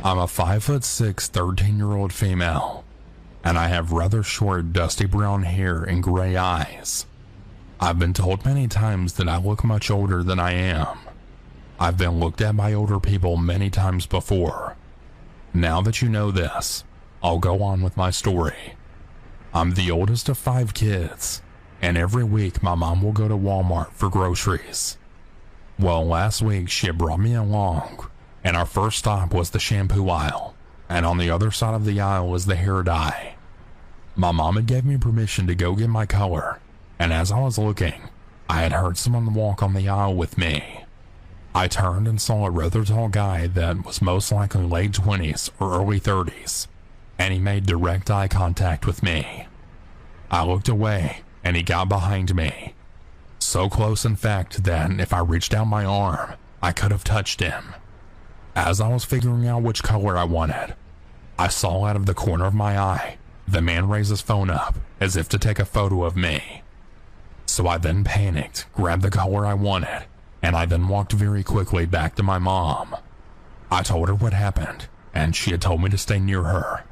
I'm a 5'6", 13-year-old female, and I have rather short, dusty brown hair and gray eyes. I've been told many times that I look much older than I am. I've been looked at by older people many times before. Now that you know this, I'll go on with my story. I'm the oldest of 5 kids, and every week my mom will go to Walmart for groceries. Well, last week she had brought me along, and our first stop was the shampoo aisle, and on the other side of the aisle was the hair dye. My mom had gave me permission to go get my color, and as I was looking, I had heard someone walk on the aisle with me. I turned and saw a rather tall guy that was most likely late 20s or early 30s, and he made direct eye contact with me. I looked away, and he got behind me. So close, in fact, that if I reached out my arm, I could have touched him. As I was figuring out which color I wanted, I saw out of the corner of my eye the man raise his phone up as if to take a photo of me. So I then panicked, grabbed the color I wanted, and I then walked very quickly back to my mom. I told her what happened, and she had told me to stay near her.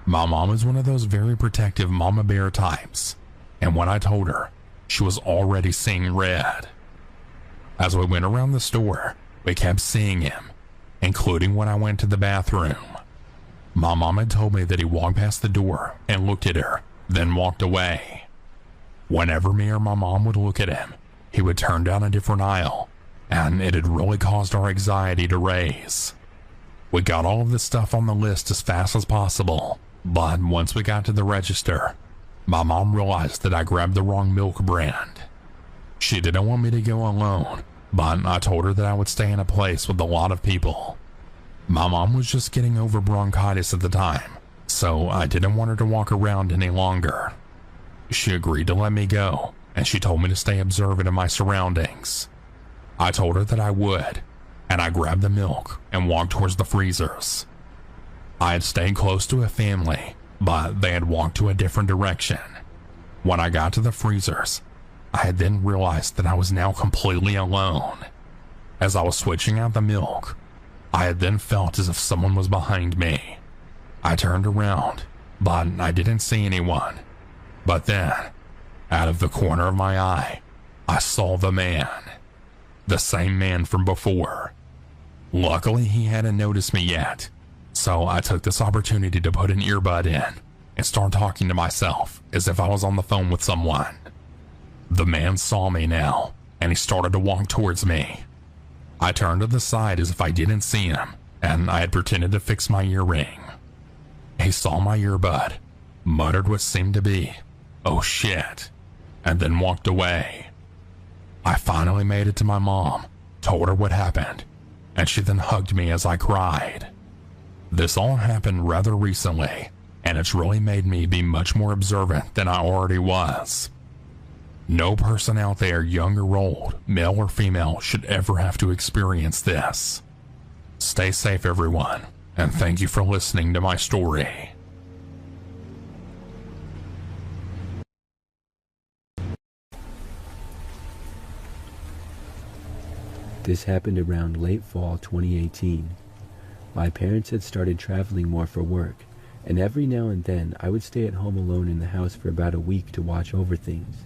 My mom is one of those very protective mama bear types, and when I told her, she was already seeing red. As we went around the store, we kept seeing him, including when I went to the bathroom. My mom had told me that he walked past the door and looked at her, then walked away. Whenever me or my mom would look at him, he would turn down a different aisle, and it had really caused our anxiety to raise. We got all of this stuff on the list as fast as possible, but once we got to the register, my mom realized that I grabbed the wrong milk brand. She didn't want me to go alone, but I told her that I would stay in a place with a lot of people. My mom was just getting over bronchitis at the time, so I didn't want her to walk around any longer. She agreed to let me go, and she told me to stay observant of my surroundings. I told her that I would, and I grabbed the milk and walked towards the freezers. I had stayed close to a family, but they had walked to a different direction. When I got to the freezers, I had then realized that I was now completely alone. As I was switching out the milk, I had then felt as if someone was behind me. I turned around, but I didn't see anyone. But then, out of the corner of my eye, I saw the man. The same man from before. Luckily, he hadn't noticed me yet, so I took this opportunity to put an earbud in and start talking to myself as if I was on the phone with someone. The man saw me now, and he started to walk towards me. I turned to the side as if I didn't see him, and I had pretended to fix my earring. He saw my earbud, muttered what seemed to be, "Oh shit," and then walked away. I finally made it to my mom, told her what happened, and she then hugged me as I cried. This all happened rather recently, and it's really made me be much more observant than I already was. No person out there, young or old, male or female, should ever have to experience this. Stay safe, everyone, and thank you for listening to my story. This happened around late fall 2018. My parents had started traveling more for work, and every now and then I would stay at home alone in the house for about a week to watch over things.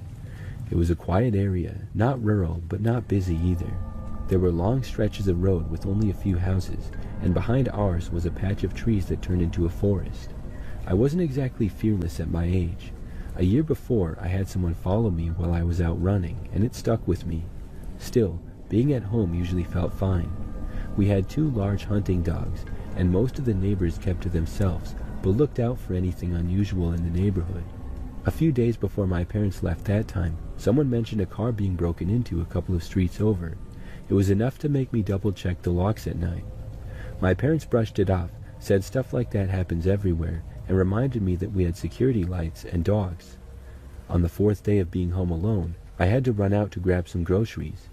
It was a quiet area, not rural, but not busy either. There were long stretches of road with only a few houses, and behind ours was a patch of trees that turned into a forest. I wasn't exactly fearless at my age. A year before, I had someone follow me while I was out running, and it stuck with me. Still, being at home usually felt fine. We had 2 large hunting dogs, and most of the neighbors kept to themselves, but looked out for anything unusual in the neighborhood. A few days before my parents left that time, someone mentioned a car being broken into a couple of streets over. It was enough to make me double-check the locks at night. My parents brushed it off, said stuff like that happens everywhere, and reminded me that we had security lights and dogs. On the 4th day of being home alone, I had to run out to grab some groceries.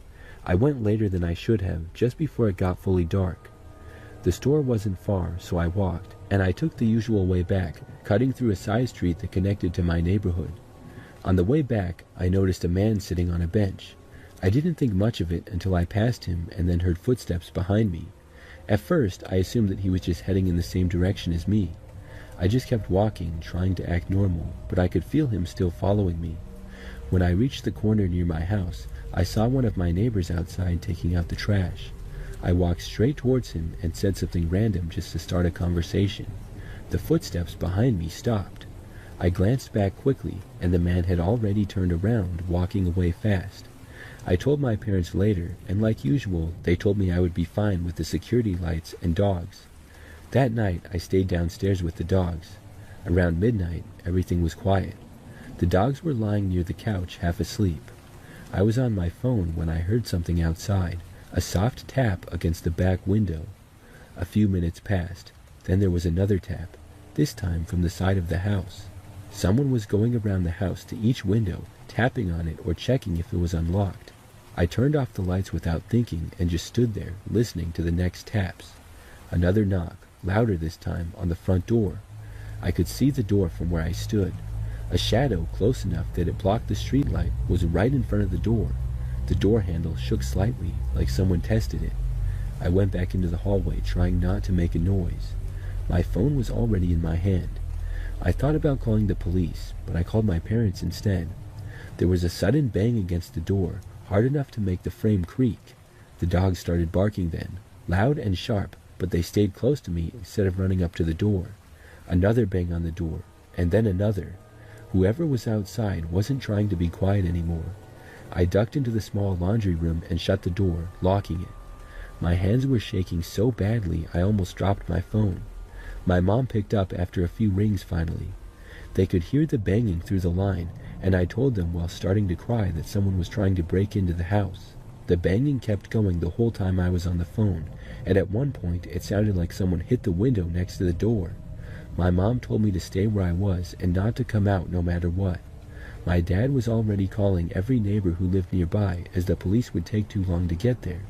I went later than I should have, just before it got fully dark. The store wasn't far, so I walked, and I took the usual way back, cutting through a side street that connected to my neighborhood. On the way back, I noticed a man sitting on a bench. I didn't think much of it until I passed him and then heard footsteps behind me. At first, I assumed that he was just heading in the same direction as me. I just kept walking, trying to act normal, but I could feel him still following me. When I reached the corner near my house, I saw one of my neighbors outside taking out the trash. I walked straight towards him and said something random just to start a conversation. The footsteps behind me stopped. I glanced back quickly, and the man had already turned around, walking away fast. I told my parents later, and like usual, they told me I would be fine with the security lights and dogs. That night, I stayed downstairs with the dogs. Around midnight, everything was quiet. The dogs were lying near the couch, half asleep. I was on my phone when I heard something outside, a soft tap against the back window. A few minutes passed. Then there was another tap, this time from the side of the house. Someone was going around the house to each window, tapping on it or checking if it was unlocked. I turned off the lights without thinking and just stood there, listening to the next taps. Another knock, louder this time, on the front door. I could see the door from where I stood. A shadow close enough that it blocked the streetlight was right in front of the door. The door handle shook slightly, like someone tested it. I went back into the hallway, trying not to make a noise. My phone was already in my hand. I thought about calling the police, but I called my parents instead. There was a sudden bang against the door, hard enough to make the frame creak. The dogs started barking then, loud and sharp, but they stayed close to me instead of running up to the door. Another bang on the door, and then another. Whoever was outside wasn't trying to be quiet anymore. I ducked into the small laundry room and shut the door, locking it. My hands were shaking so badly I almost dropped my phone. My mom picked up after a few rings finally. They could hear the banging through the line, and I told them while starting to cry that someone was trying to break into the house. The banging kept going the whole time I was on the phone, and at one point it sounded like someone hit the window next to the door. My mom told me to stay where I was and not to come out no matter what. My dad was already calling every neighbor who lived nearby, as the police would take too long to get there.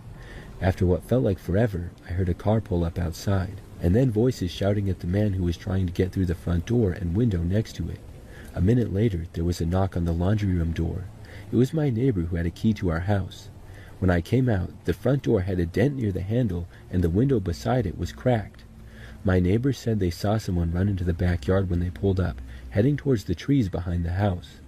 After what felt like forever, I heard a car pull up outside, and then voices shouting at the man who was trying to get through the front door and window next to it. A minute later, there was a knock on the laundry room door. It was my neighbor who had a key to our house. When I came out, the front door had a dent near the handle, and the window beside it was cracked. My neighbors said they saw someone run into the backyard when they pulled up, heading towards the trees behind the house.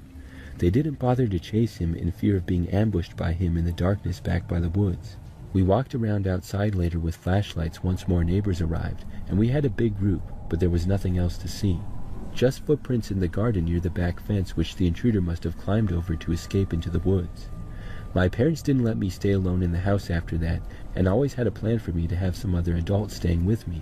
They didn't bother to chase him in fear of being ambushed by him in the darkness back by the woods. We walked around outside later with flashlights once more neighbors arrived, and we had a big group, but there was nothing else to see. Just footprints in the garden near the back fence which the intruder must have climbed over to escape into the woods. My parents didn't let me stay alone in the house after that, and always had a plan for me to have some other adult staying with me.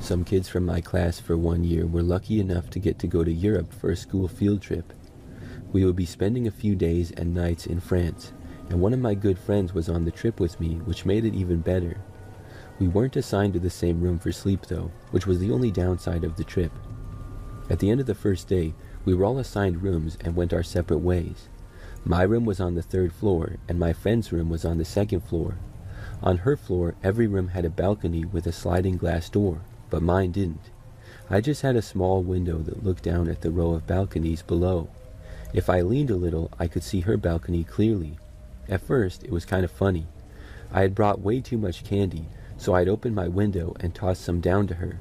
Some kids from my class for 1 year were lucky enough to get to go to Europe for a school field trip. We would be spending a few days and nights in France, and one of my good friends was on the trip with me, which made it even better. We weren't assigned to the same room for sleep though, which was the only downside of the trip. At the end of the first day, we were all assigned rooms and went our separate ways. My room was on the 3rd floor, and my friend's room was on the 2nd floor. On her floor, every room had a balcony with a sliding glass door, but mine didn't. I just had a small window that looked down at the row of balconies below. If I leaned a little, I could see her balcony clearly. At first, it was kind of funny. I had brought way too much candy, so I'd opened my window and tossed some down to her.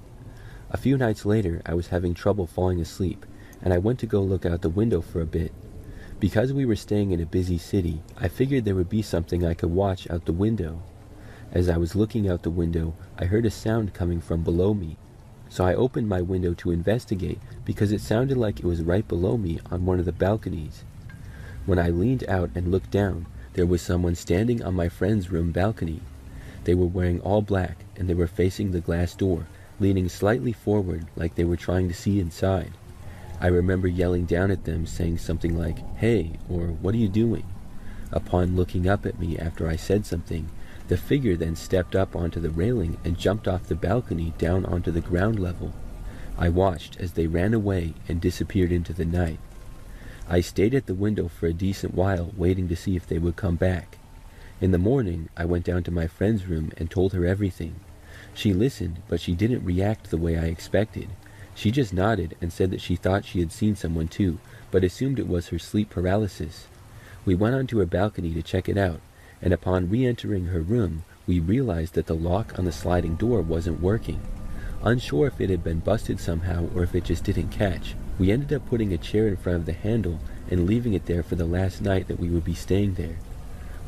A few nights later, I was having trouble falling asleep, and I went to go look out the window for a bit. Because we were staying in a busy city, I figured there would be something I could watch out the window. As I was looking out the window, I heard a sound coming from below me. So I opened my window to investigate because it sounded like it was right below me on one of the balconies. When I leaned out and looked down, there was someone standing on my friend's room balcony. They were wearing all black, and they were facing the glass door, leaning slightly forward like they were trying to see inside. I remember yelling down at them, saying something like, "Hey," or "What are you doing?" Upon looking up at me after I said something, the figure then stepped up onto the railing and jumped off the balcony down onto the ground level. I watched as they ran away and disappeared into the night. I stayed at the window for a decent while, waiting to see if they would come back. In the morning, I went down to my friend's room and told her everything. She listened, but she didn't react the way I expected. She just nodded and said that she thought she had seen someone too, but assumed it was her sleep paralysis. We went onto her balcony to check it out, and upon re-entering her room, we realized that the lock on the sliding door wasn't working. Unsure if it had been busted somehow or if it just didn't catch, we ended up putting a chair in front of the handle and leaving it there for the last night that we would be staying there.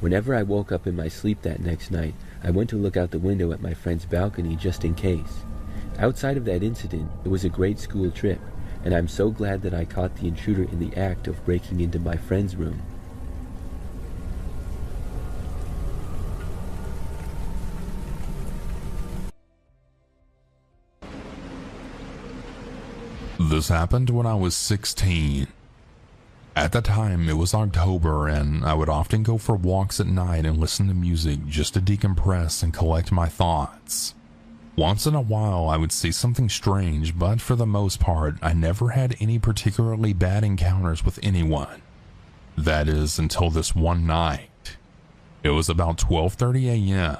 Whenever I woke up in my sleep that next night, I went to look out the window at my friend's balcony just in case. Outside of that incident, it was a great school trip, and I'm so glad that I caught the intruder in the act of breaking into my friend's room. This happened when I was 16. At the time, it was October, and I would often go for walks at night and listen to music just to decompress and collect my thoughts. Once in a while, I would see something strange, but for the most part, I never had any particularly bad encounters with anyone. That is, until this one night. It was about 12:30 a.m.,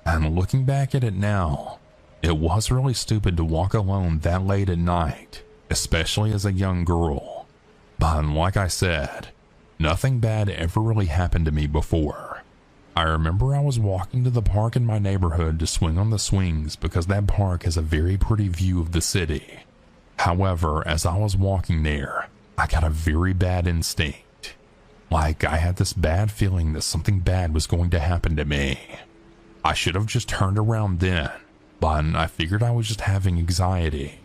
and looking back at it now, it was really stupid to walk alone that late at night, especially as a young girl. But like I said, nothing bad ever really happened to me before. I remember I was walking to the park in my neighborhood to swing on the swings because that park has a very pretty view of the city. However, as I was walking there, I got a very bad instinct. Like I had this bad feeling that something bad was going to happen to me. I should have just turned around then, but I figured I was just having anxiety.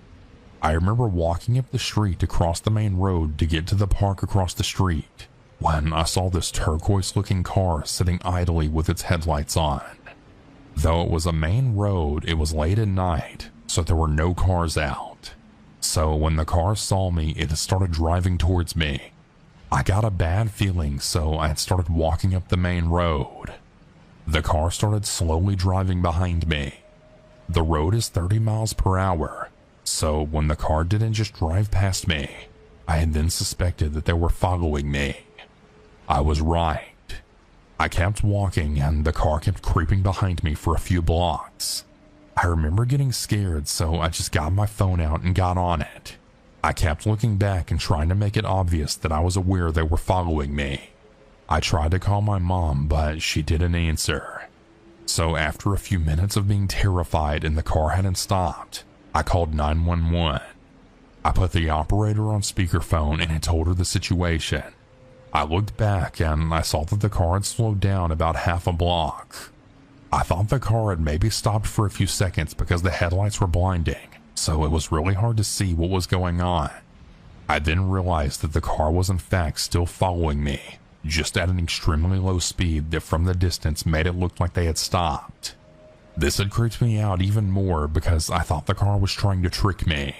I remember walking up the street to cross the main road to get to the park across the street when I saw this turquoise-looking car sitting idly with its headlights on. Though it was a main road, it was late at night, so there were no cars out. So when the car saw me, it had started driving towards me. I got a bad feeling, so I had started walking up the main road. The car started slowly driving behind me. The road is 30 miles per hour. So when the car didn't just drive past me, I had then suspected that they were following me. I was right. I kept walking and the car kept creeping behind me for a few blocks. I remember getting scared, so I just got my phone out and got on it. I kept looking back and trying to make it obvious that I was aware they were following me. I tried to call my mom, but she didn't answer. So after a few minutes of being terrified and the car hadn't stopped, I called 911. I put the operator on speakerphone and I told her the situation. I looked back and I saw that the car had slowed down about half a block. I thought the car had maybe stopped for a few seconds because the headlights were blinding, so it was really hard to see what was going on. I then realized that the car was in fact still following me, just at an extremely low speed that from the distance made it look like they had stopped. This had creeped me out even more because I thought the car was trying to trick me.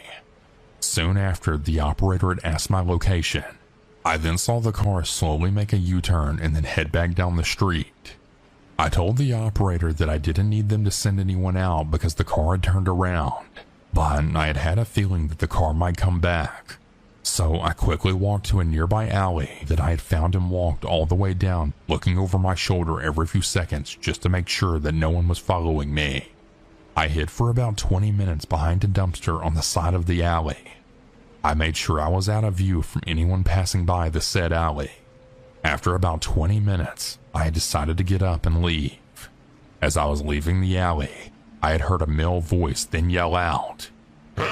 Soon after, the operator had asked my location. I then saw the car slowly make a U-turn and then head back down the street. I told the operator that I didn't need them to send anyone out because the car had turned around, but I had had a feeling that the car might come back. So I quickly walked to a nearby alley that I had found and walked all the way down, looking over my shoulder every few seconds just to make sure that no one was following me. I hid for about 20 minutes behind a dumpster on the side of the alley. I made sure I was out of view from anyone passing by the said alley. After about 20 minutes, I had decided to get up and leave. As I was leaving the alley, I had heard a male voice then yell out, "Hey!"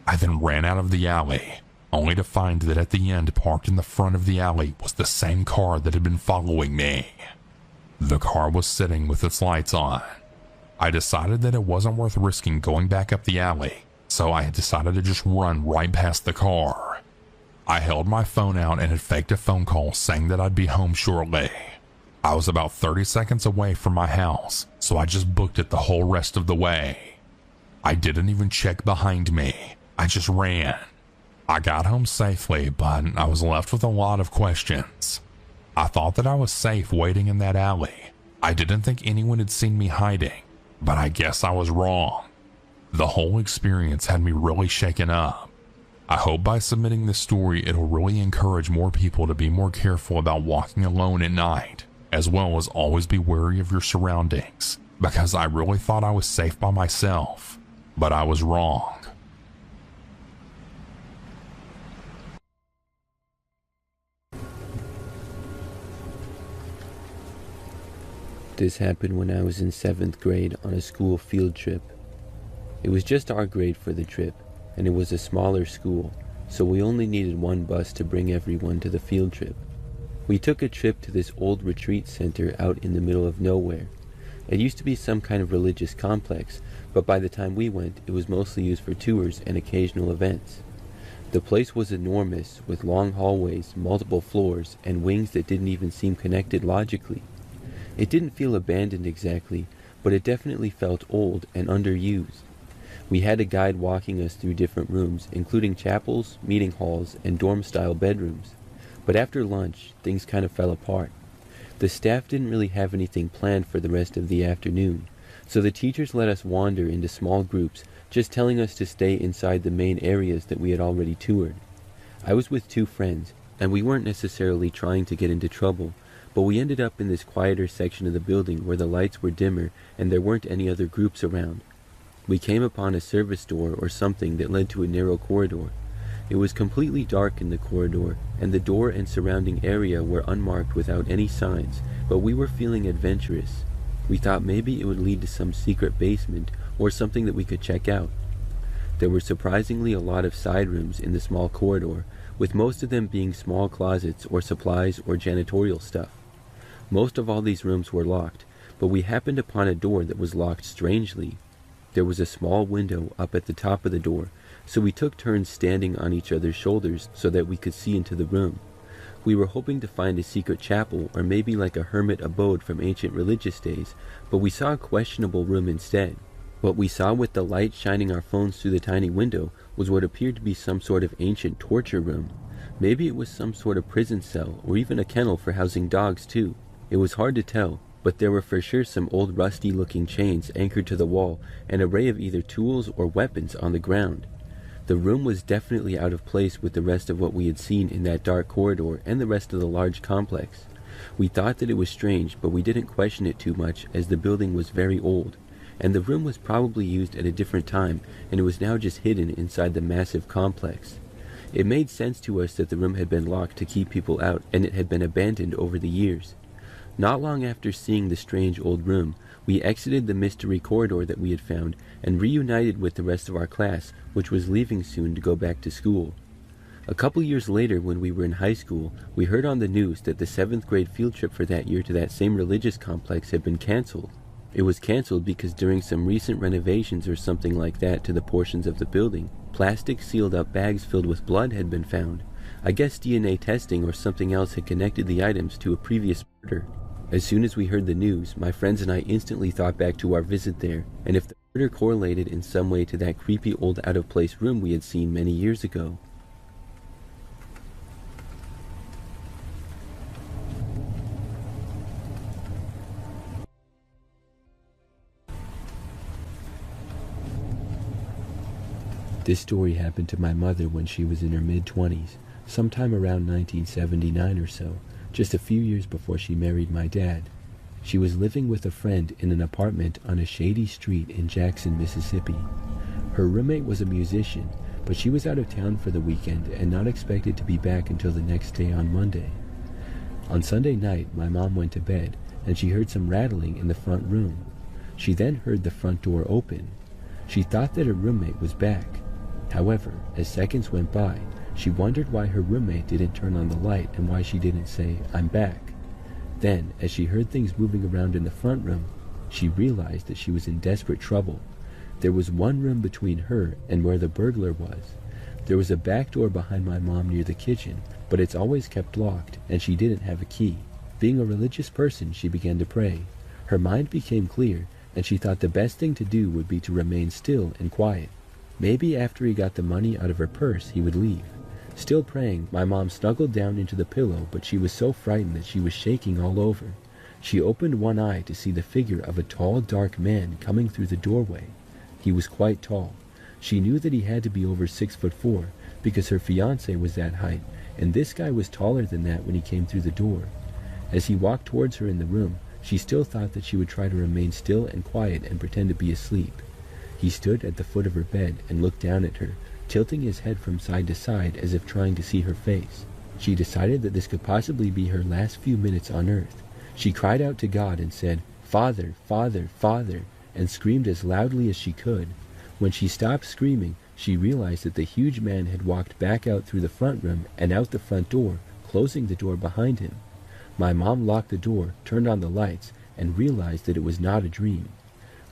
I then ran out of the alley, only to find that at the end, parked in the front of the alley, was the same car that had been following me. The car was sitting with its lights on. I decided that it wasn't worth risking going back up the alley, so I had decided to just run right past the car. I held my phone out and had faked a phone call saying that I'd be home shortly. I was about 30 seconds away from my house, so I just booked it the whole rest of the way. I didn't even check behind me. I just ran. I got home safely, but I was left with a lot of questions. I thought that I was safe waiting in that alley. I didn't think anyone had seen me hiding, but I guess I was wrong. The whole experience had me really shaken up. I hope by submitting this story it'll really encourage more people to be more careful about walking alone at night, as well as always be wary of your surroundings, because I really thought I was safe by myself, but I was wrong. This happened when I was in 7th grade on a school field trip. It was just our grade for the trip, and it was a smaller school, so we only needed one bus to bring everyone to the field trip. We took a trip to this old retreat center out in the middle of nowhere. It used to be some kind of religious complex, but by the time we went, it was mostly used for tours and occasional events. The place was enormous, with long hallways, multiple floors, and wings that didn't even seem connected logically. It didn't feel abandoned exactly, but it definitely felt old and underused. We had a guide walking us through different rooms, including chapels, meeting halls, and dorm-style bedrooms. But after lunch, things kind of fell apart. The staff didn't really have anything planned for the rest of the afternoon, so the teachers let us wander into small groups, just telling us to stay inside the main areas that we had already toured. I was with 2 friends, and we weren't necessarily trying to get into trouble, but we ended up in this quieter section of the building where the lights were dimmer and there weren't any other groups around. We came upon a service door or something that led to a narrow corridor. It was completely dark in the corridor, and the door and surrounding area were unmarked without any signs, but we were feeling adventurous. We thought maybe it would lead to some secret basement or something that we could check out. There were surprisingly a lot of side rooms in the small corridor, with most of them being small closets or supplies or janitorial stuff. Most of all these rooms were locked, but we happened upon a door that was locked strangely. There was a small window up at the top of the door, so we took turns standing on each other's shoulders so that we could see into the room. We were hoping to find a secret chapel or maybe like a hermit abode from ancient religious days, but we saw a questionable room instead. What we saw with the light shining our phones through the tiny window was what appeared to be some sort of ancient torture room. Maybe it was some sort of prison cell or even a kennel for housing dogs too. It was hard to tell, but there were for sure some old rusty-looking chains anchored to the wall, an array of either tools or weapons on the ground. The room was definitely out of place with the rest of what we had seen in that dark corridor and the rest of the large complex. We thought that it was strange, but we didn't question it too much as the building was very old, and the room was probably used at a different time, and it was now just hidden inside the massive complex. It made sense to us that the room had been locked to keep people out, and it had been abandoned over the years. Not long after seeing the strange old room, we exited the mystery corridor that we had found and reunited with the rest of our class, which was leaving soon to go back to school. A couple years later, when we were in high school, we heard on the news that the 7th grade field trip for that year to that same religious complex had been canceled. It was canceled because during some recent renovations or something like that to the portions of the building, plastic sealed up bags filled with blood had been found. I guess DNA testing or something else had connected the items to a previous murder. As soon as we heard the news, my friends and I instantly thought back to our visit there, and if the murder correlated in some way to that creepy old out-of-place room we had seen many years ago. This story happened to my mother when she was in her mid-20s, sometime around 1979 or so, just a few years before she married my dad. She was living with a friend in an apartment on a shady street in Jackson, Mississippi. Her roommate was a musician, but she was out of town for the weekend and not expected to be back until the next day on Monday. On Sunday night, my mom went to bed, and she heard some rattling in the front room. She then heard the front door open. She thought that her roommate was back. However, as seconds went by, she wondered why her roommate didn't turn on the light and why she didn't say, "I'm back." Then, as she heard things moving around in the front room, she realized that she was in desperate trouble. There was one room between her and where the burglar was. There was a back door behind my mom near the kitchen, but it's always kept locked, and she didn't have a key. Being a religious person, she began to pray. Her mind became clear, and she thought the best thing to do would be to remain still and quiet. Maybe after he got the money out of her purse, he would leave. Still praying, my mom snuggled down into the pillow, but she was so frightened that she was shaking all over. She opened one eye to see the figure of a tall, dark man coming through the doorway. He was quite tall. She knew that he had to be over 6'4", because her fiancé was that height, and this guy was taller than that when he came through the door. As he walked towards her in the room, she still thought that she would try to remain still and quiet and pretend to be asleep. He stood at the foot of her bed and looked down at her, tilting his head from side to side as if trying to see her face. She decided that this could possibly be her last few minutes on earth. She cried out to God and said, "Father, father, father," and screamed as loudly as she could. When she stopped screaming, she realized that the huge man had walked back out through the front room and out the front door, closing the door behind him. My mom locked the door, turned on the lights, and realized that it was not a dream.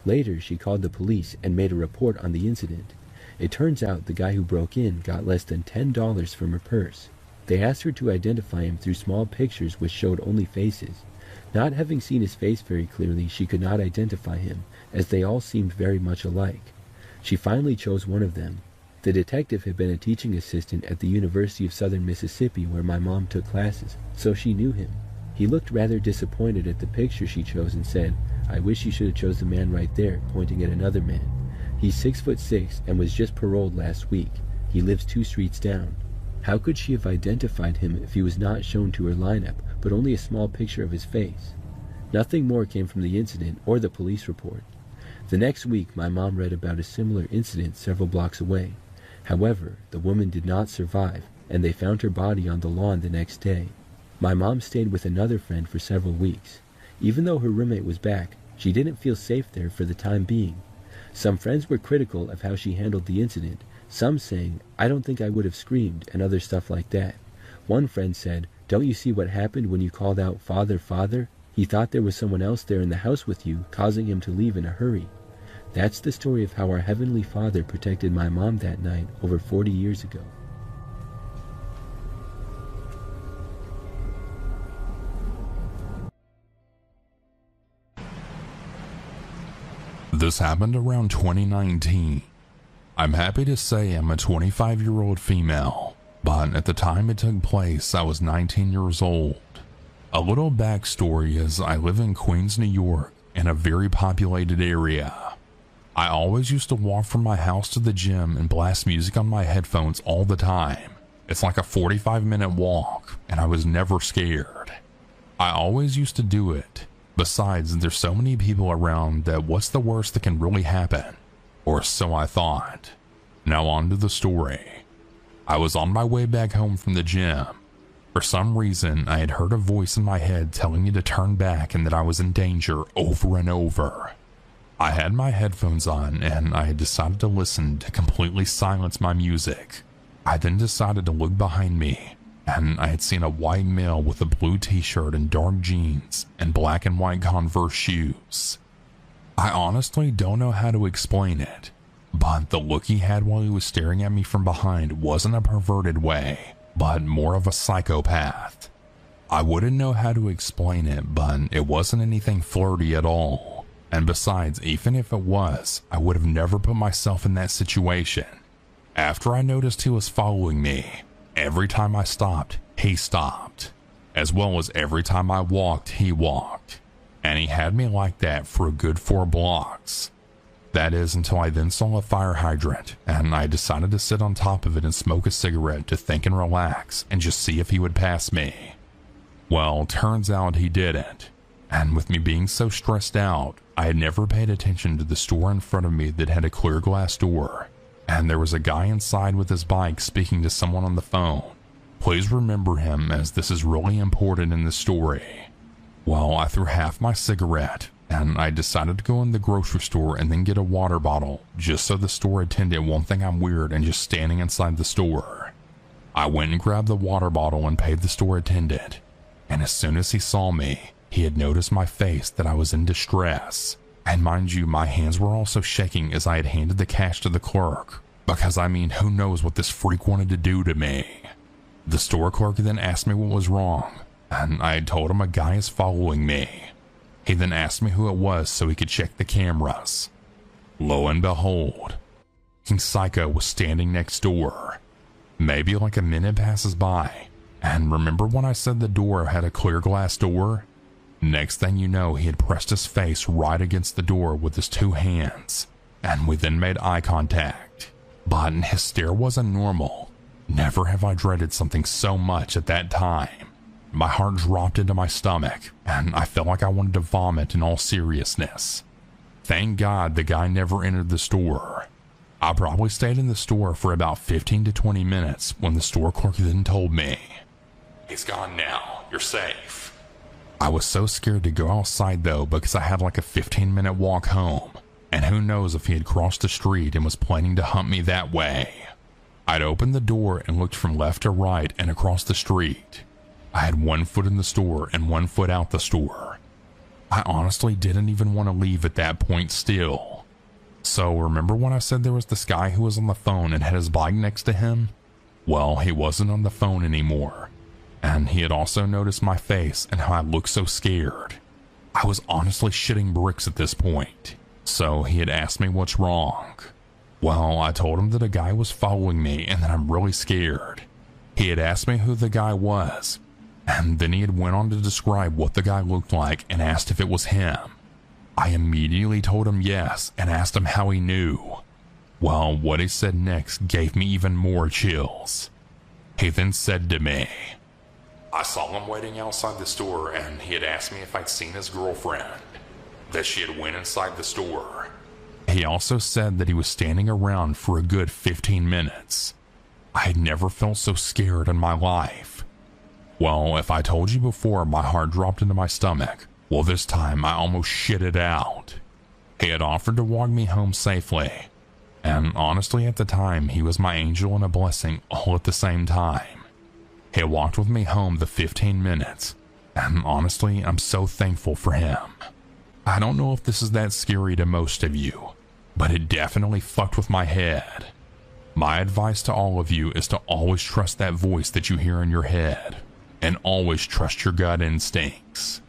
Later, she called the police and made a report on the incident. It turns out the guy who broke in got less than $10 from her purse. They asked her to identify him through small pictures which showed only faces. Not having seen his face very clearly, she could not identify him, as they all seemed very much alike. She finally chose one of them. The detective had been a teaching assistant at the University of Southern Mississippi where my mom took classes, so she knew him. He looked rather disappointed at the picture she chose and said, "I wish you should have chose the man right there," pointing at another man. "He's 6'6" and was just paroled last week. He lives 2 streets down." How could she have identified him if he was not shown to her lineup, but only a small picture of his face? Nothing more came from the incident or the police report. The next week, my mom read about a similar incident several blocks away. However, the woman did not survive, and they found her body on the lawn the next day. My mom stayed with another friend for several weeks. Even though her roommate was back, she didn't feel safe there for the time being. Some friends were critical of how she handled the incident, some saying, "I don't think I would have screamed," and other stuff like that. One friend said, "Don't you see what happened when you called out 'Father, Father'? He thought there was someone else there in the house with you, causing him to leave in a hurry." That's the story of how our Heavenly Father protected my mom that night over 40 years ago. This happened around 2019. I'm happy to say I'm a 25-year-old female, but at the time it took place, I was 19 years old. A little backstory is I live in Queens, New York, in a very populated area. I always used to walk from my house to the gym and blast music on my headphones all the time. It's like a 45-minute walk, and I was never scared. I always used to do it. Besides, there's so many people around that what's the worst that can really happen? Or so I thought. Now on to the story. I was on my way back home from the gym. For some reason, I had heard a voice in my head telling me to turn back and that I was in danger over and over. I had my headphones on and I had decided to listen to completely silence my music. I then decided to look behind me, and I had seen a white male with a blue t-shirt and dark jeans and black and white Converse shoes. I honestly don't know how to explain it, but the look he had while he was staring at me from behind wasn't a perverted way, but more of a psychopath. I wouldn't know how to explain it, but it wasn't anything flirty at all. And besides, even if it was, I would have never put myself in that situation. After I noticed he was following me, every time I stopped, he stopped. As well as every time I walked, he walked. And he had me like that for a good 4 blocks. That is until I then saw a fire hydrant, and I decided to sit on top of it and smoke a cigarette to think and relax and just see if he would pass me. Well, turns out he didn't. And with me being so stressed out, I had never paid attention to the store in front of me that had a clear glass door. And there was a guy inside with his bike speaking to someone on the phone. Please remember him, as this is really important in the story. Well, I threw half my cigarette, and I decided to go in the grocery store and then get a water bottle, just so the store attendant won't think I'm weird and just standing inside the store. I went and grabbed the water bottle and paid the store attendant. And as soon as he saw me, he had noticed my face that I was in distress. And mind you, my hands were also shaking as I had handed the cash to the clerk, because I mean, who knows what this freak wanted to do to me. The store clerk then asked me what was wrong, and I had told him a guy is following me. He then asked me who it was so he could check the cameras. Lo and behold, King Psycho was standing next door. Maybe like a minute passes by, and remember when I said the door had a clear glass door? Next thing you know, he had pressed his face right against the door with his 2 hands, and we then made eye contact. But his stare wasn't normal. Never have I dreaded something so much at that time. My heart dropped into my stomach, and I felt like I wanted to vomit in all seriousness. Thank God the guy never entered the store. I probably stayed in the store for about 15 to 20 minutes when the store clerk then told me, "He's gone now, you're safe." I was so scared to go outside though because I had like a 15-minute walk home, and who knows if he had crossed the street and was planning to hunt me that way. I'd opened the door and looked from left to right and across the street. I had 1 foot in the store and 1 foot out the store. I honestly didn't even want to leave at that point still. So remember when I said there was this guy who was on the phone and had his bike next to him? Well, he wasn't on the phone anymore. And he had also noticed my face and how I looked so scared. I was honestly shitting bricks at this point. So he had asked me what's wrong. Well, I told him that a guy was following me and that I'm really scared. He had asked me who the guy was, and then he had went on to describe what the guy looked like and asked if it was him. I immediately told him yes and asked him how he knew. Well, what he said next gave me even more chills. He then said to me, "I saw him waiting outside the store and he had asked me if I'd seen his girlfriend, that she had went inside the store." He also said that he was standing around for a good 15 minutes. I had never felt so scared in my life. Well, if I told you before my heart dropped into my stomach, well, this time I almost shit it out. He had offered to walk me home safely, and honestly at the time he was my angel and a blessing all at the same time. He walked with me home the 15 minutes, and honestly I'm so thankful for him. I don't know if this is that scary to most of you, but it definitely fucked with my head. My advice to all of you is to always trust that voice that you hear in your head, and always trust your gut instincts.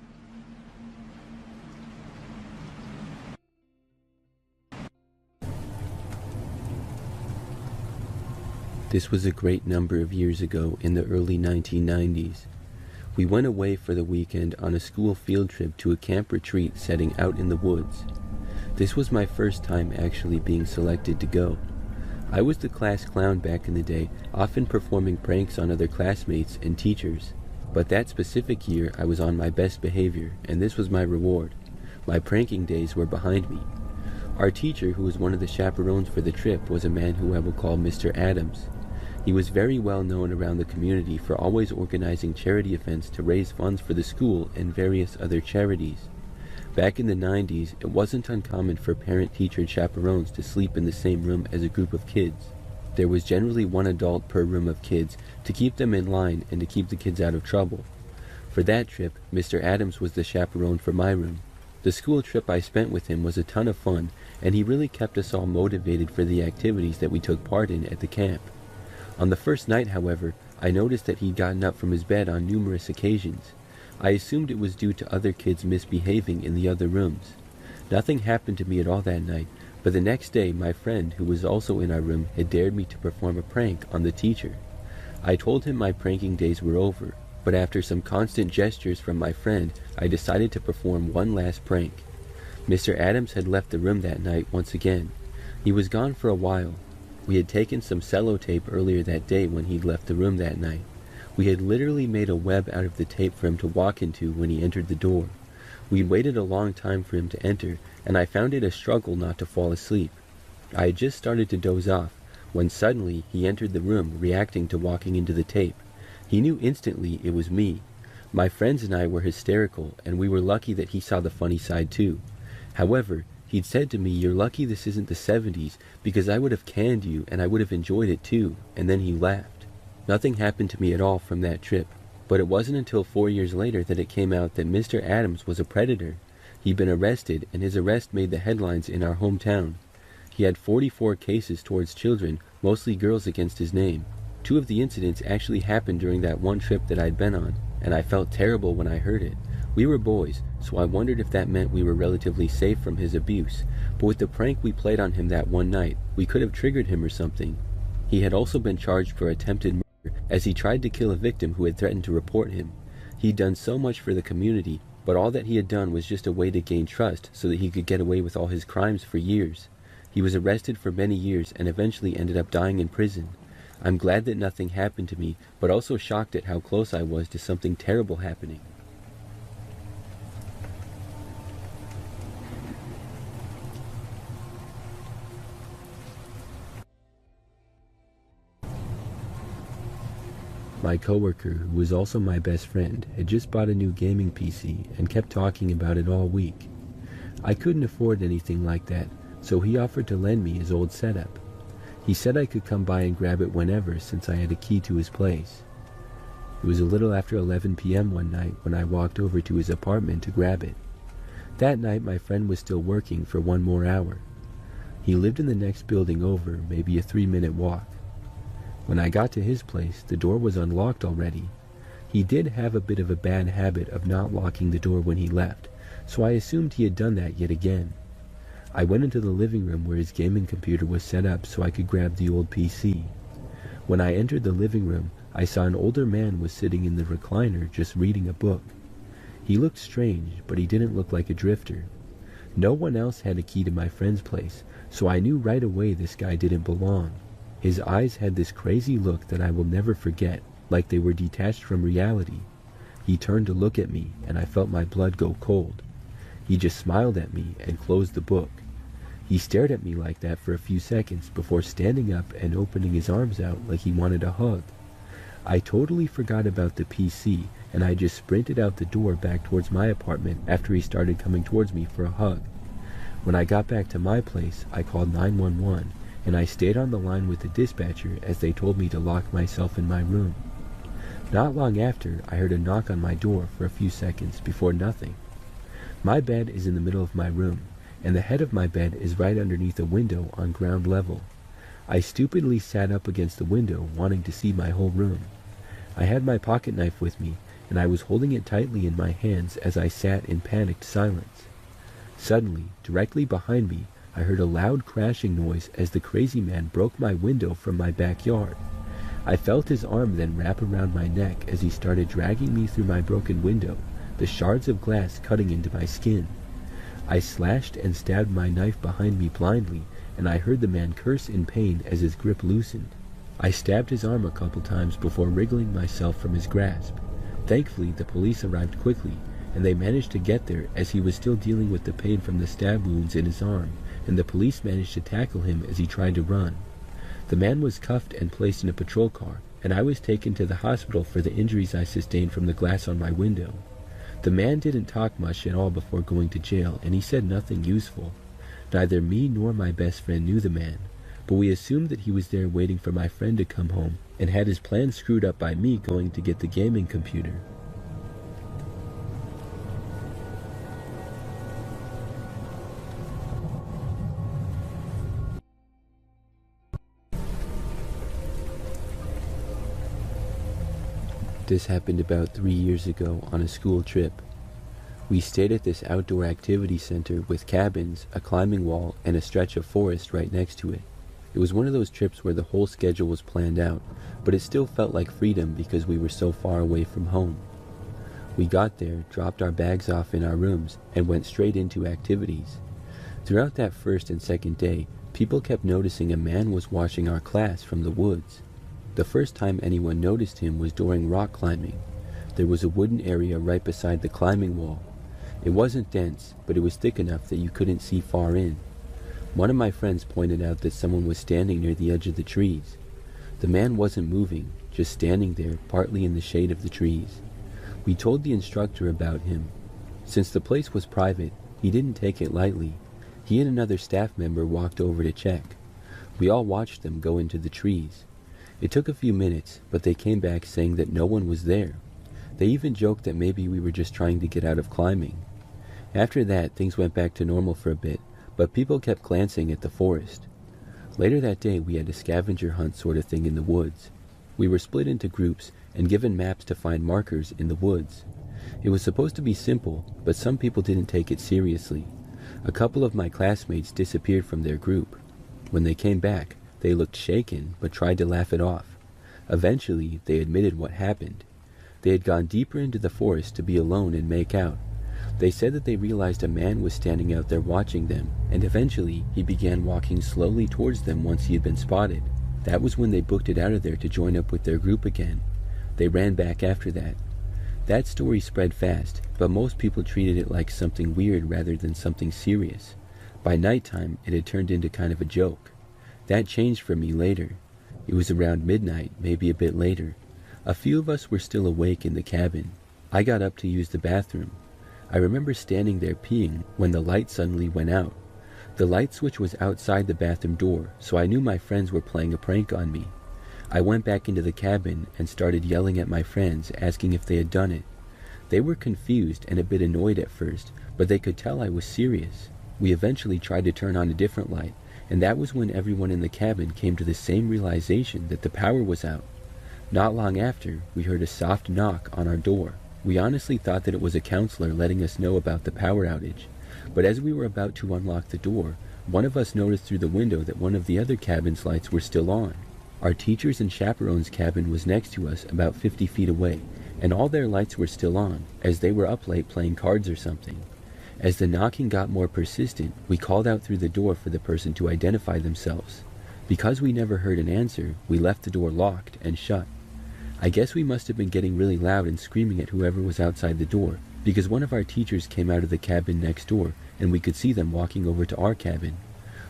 This was a great number of years ago in the early 1990s. We went away for the weekend on a school field trip to a camp retreat setting out in the woods. This was my first time actually being selected to go. I was the class clown back in the day, often performing pranks on other classmates and teachers. But that specific year I was on my best behavior, and this was my reward. My pranking days were behind me. Our teacher, who was one of the chaperones for the trip, was a man who I will call Mr. Adams. He was very well known around the community for always organizing charity events to raise funds for the school and various other charities. Back in the 90s, it wasn't uncommon for parent-teacher chaperones to sleep in the same room as a group of kids. There was generally one adult per room of kids to keep them in line and to keep the kids out of trouble. For that trip, Mr. Adams was the chaperone for my room. The school trip I spent with him was a ton of fun, and he really kept us all motivated for the activities that we took part in at the camp. On the first night, however, I noticed that he'd gotten up from his bed on numerous occasions. I assumed it was due to other kids misbehaving in the other rooms. Nothing happened to me at all that night, but the next day my friend, who was also in our room, had dared me to perform a prank on the teacher. I told him my pranking days were over, but after some constant gestures from my friend, I decided to perform one last prank. Mr. Adams had left the room that night once again. He was gone for a while. We had taken some sellotape earlier that day when he'd left the room that night. We had literally made a web out of the tape for him to walk into when he entered the door. We'd waited a long time for him to enter, and I found it a struggle not to fall asleep. I had just started to doze off, when suddenly he entered the room, reacting to walking into the tape. He knew instantly it was me. My friends and I were hysterical, and we were lucky that he saw the funny side too. However, he'd said to me, "You're lucky this isn't the 70s, because I would have canned you and I would have enjoyed it too," and then he laughed. Nothing happened to me at all from that trip, but it wasn't until 4 years later that it came out that Mr. Adams was a predator. He'd been arrested, and his arrest made the headlines in our hometown. He had 44 cases towards children, mostly girls, against his name. 2 of the incidents actually happened during that one trip that I'd been on, and I felt terrible when I heard it. We were boys, so I wondered if that meant we were relatively safe from his abuse, but with the prank we played on him that one night, we could have triggered him or something. He had also been charged for attempted murder, as he tried to kill a victim who had threatened to report him. He'd done so much for the community, but all that he had done was just a way to gain trust so that he could get away with all his crimes for years. He was arrested for many years and eventually ended up dying in prison. I'm glad that nothing happened to me, but also shocked at how close I was to something terrible happening. My coworker, who was also my best friend, had just bought a new gaming PC and kept talking about it all week. I couldn't afford anything like that, so he offered to lend me his old setup. He said I could come by and grab it whenever since I had a key to his place. It was a little after 11 p.m. one night when I walked over to his apartment to grab it. That night my friend was still working for one more hour. He lived in the next building over, maybe a 3-minute walk. When I got to his place, the door was unlocked already. He did have a bit of a bad habit of not locking the door when he left, so I assumed he had done that yet again. I went into the living room where his gaming computer was set up so I could grab the old PC. When I entered the living room, I saw an older man was sitting in the recliner just reading a book. He looked strange, but he didn't look like a drifter. No one else had a key to my friend's place, so I knew right away this guy didn't belong. His eyes had this crazy look that I will never forget, like they were detached from reality. He turned to look at me, and I felt my blood go cold. He just smiled at me and closed the book. He stared at me like that for a few seconds before standing up and opening his arms out like he wanted a hug. I totally forgot about the PC, and I just sprinted out the door back towards my apartment after he started coming towards me for a hug. When I got back to my place, I called 911, and I stayed on the line with the dispatcher as they told me to lock myself in my room. Not long after, I heard a knock on my door for a few seconds before nothing. My bed is in the middle of my room, and the head of my bed is right underneath a window on ground level. I stupidly sat up against the window, wanting to see my whole room. I had my pocket knife with me, and I was holding it tightly in my hands as I sat in panicked silence. Suddenly, directly behind me, I heard a loud crashing noise as the crazy man broke my window from my backyard. I felt his arm then wrap around my neck as he started dragging me through my broken window, the shards of glass cutting into my skin. I slashed and stabbed my knife behind me blindly, and I heard the man curse in pain as his grip loosened. I stabbed his arm a couple times before wriggling myself from his grasp. Thankfully, the police arrived quickly, and they managed to get there as he was still dealing with the pain from the stab wounds in his arm, and the police managed to tackle him as he tried to run. The man was cuffed and placed in a patrol car, and I was taken to the hospital for the injuries I sustained from the glass on my window. The man didn't talk much at all before going to jail, and he said nothing useful. Neither me nor my best friend knew the man, but we assumed that he was there waiting for my friend to come home, and had his plan screwed up by me going to get the gaming computer. This happened about 3 years ago on a school trip. We stayed at this outdoor activity center with cabins, a climbing wall, and a stretch of forest right next to it. It was one of those trips where the whole schedule was planned out, but it still felt like freedom because we were so far away from home. We got there, dropped our bags off in our rooms, and went straight into activities. Throughout that first and second day, people kept noticing a man was watching our class from the woods. The first time anyone noticed him was during rock climbing. There was a wooden area right beside the climbing wall. It wasn't dense, but it was thick enough that you couldn't see far in. One of my friends pointed out that someone was standing near the edge of the trees. The man wasn't moving, just standing there, partly in the shade of the trees. We told the instructor about him. Since the place was private, he didn't take it lightly. He and another staff member walked over to check. We all watched them go into the trees. It took a few minutes, but they came back saying that no one was there. They even joked that maybe we were just trying to get out of climbing. After that, things went back to normal for a bit, but people kept glancing at the forest. Later that day, we had a scavenger hunt sort of thing in the woods. We were split into groups and given maps to find markers in the woods. It was supposed to be simple, but some people didn't take it seriously. A couple of my classmates disappeared from their group. When they came back, they looked shaken, but tried to laugh it off. Eventually, they admitted what happened. They had gone deeper into the forest to be alone and make out. They said that they realized a man was standing out there watching them, and eventually he began walking slowly towards them once he had been spotted. That was when they booked it out of there to join up with their group again. They ran back after that. That story spread fast, but most people treated it like something weird rather than something serious. By nighttime, it had turned into kind of a joke. That changed for me later. It was around midnight, maybe a bit later. A few of us were still awake in the cabin. I got up to use the bathroom. I remember standing there peeing when the light suddenly went out. The light switch was outside the bathroom door, so I knew my friends were playing a prank on me. I went back into the cabin and started yelling at my friends, asking if they had done it. They were confused and a bit annoyed at first, but they could tell I was serious. We eventually tried to turn on a different light, and that was when everyone in the cabin came to the same realization that the power was out. Not long after, we heard a soft knock on our door. We honestly thought that it was a counselor letting us know about the power outage, but as we were about to unlock the door, one of us noticed through the window that one of the other cabin's lights were still on. Our teacher's and chaperone's cabin was next to us about 50 feet away, and all their lights were still on, as they were up late playing cards or something. As the knocking got more persistent, we called out through the door for the person to identify themselves. Because we never heard an answer, we left the door locked and shut. I guess we must have been getting really loud and screaming at whoever was outside the door, because one of our teachers came out of the cabin next door, and we could see them walking over to our cabin.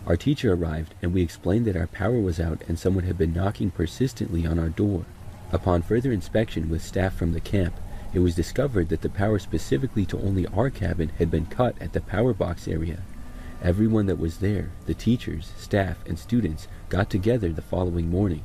Our teacher arrived, and we explained that our power was out and someone had been knocking persistently on our door. Upon further inspection with staff from the camp, it was discovered that the power specifically to only our cabin had been cut at the power box area. Everyone that was there, the teachers, staff, and students, got together the following morning.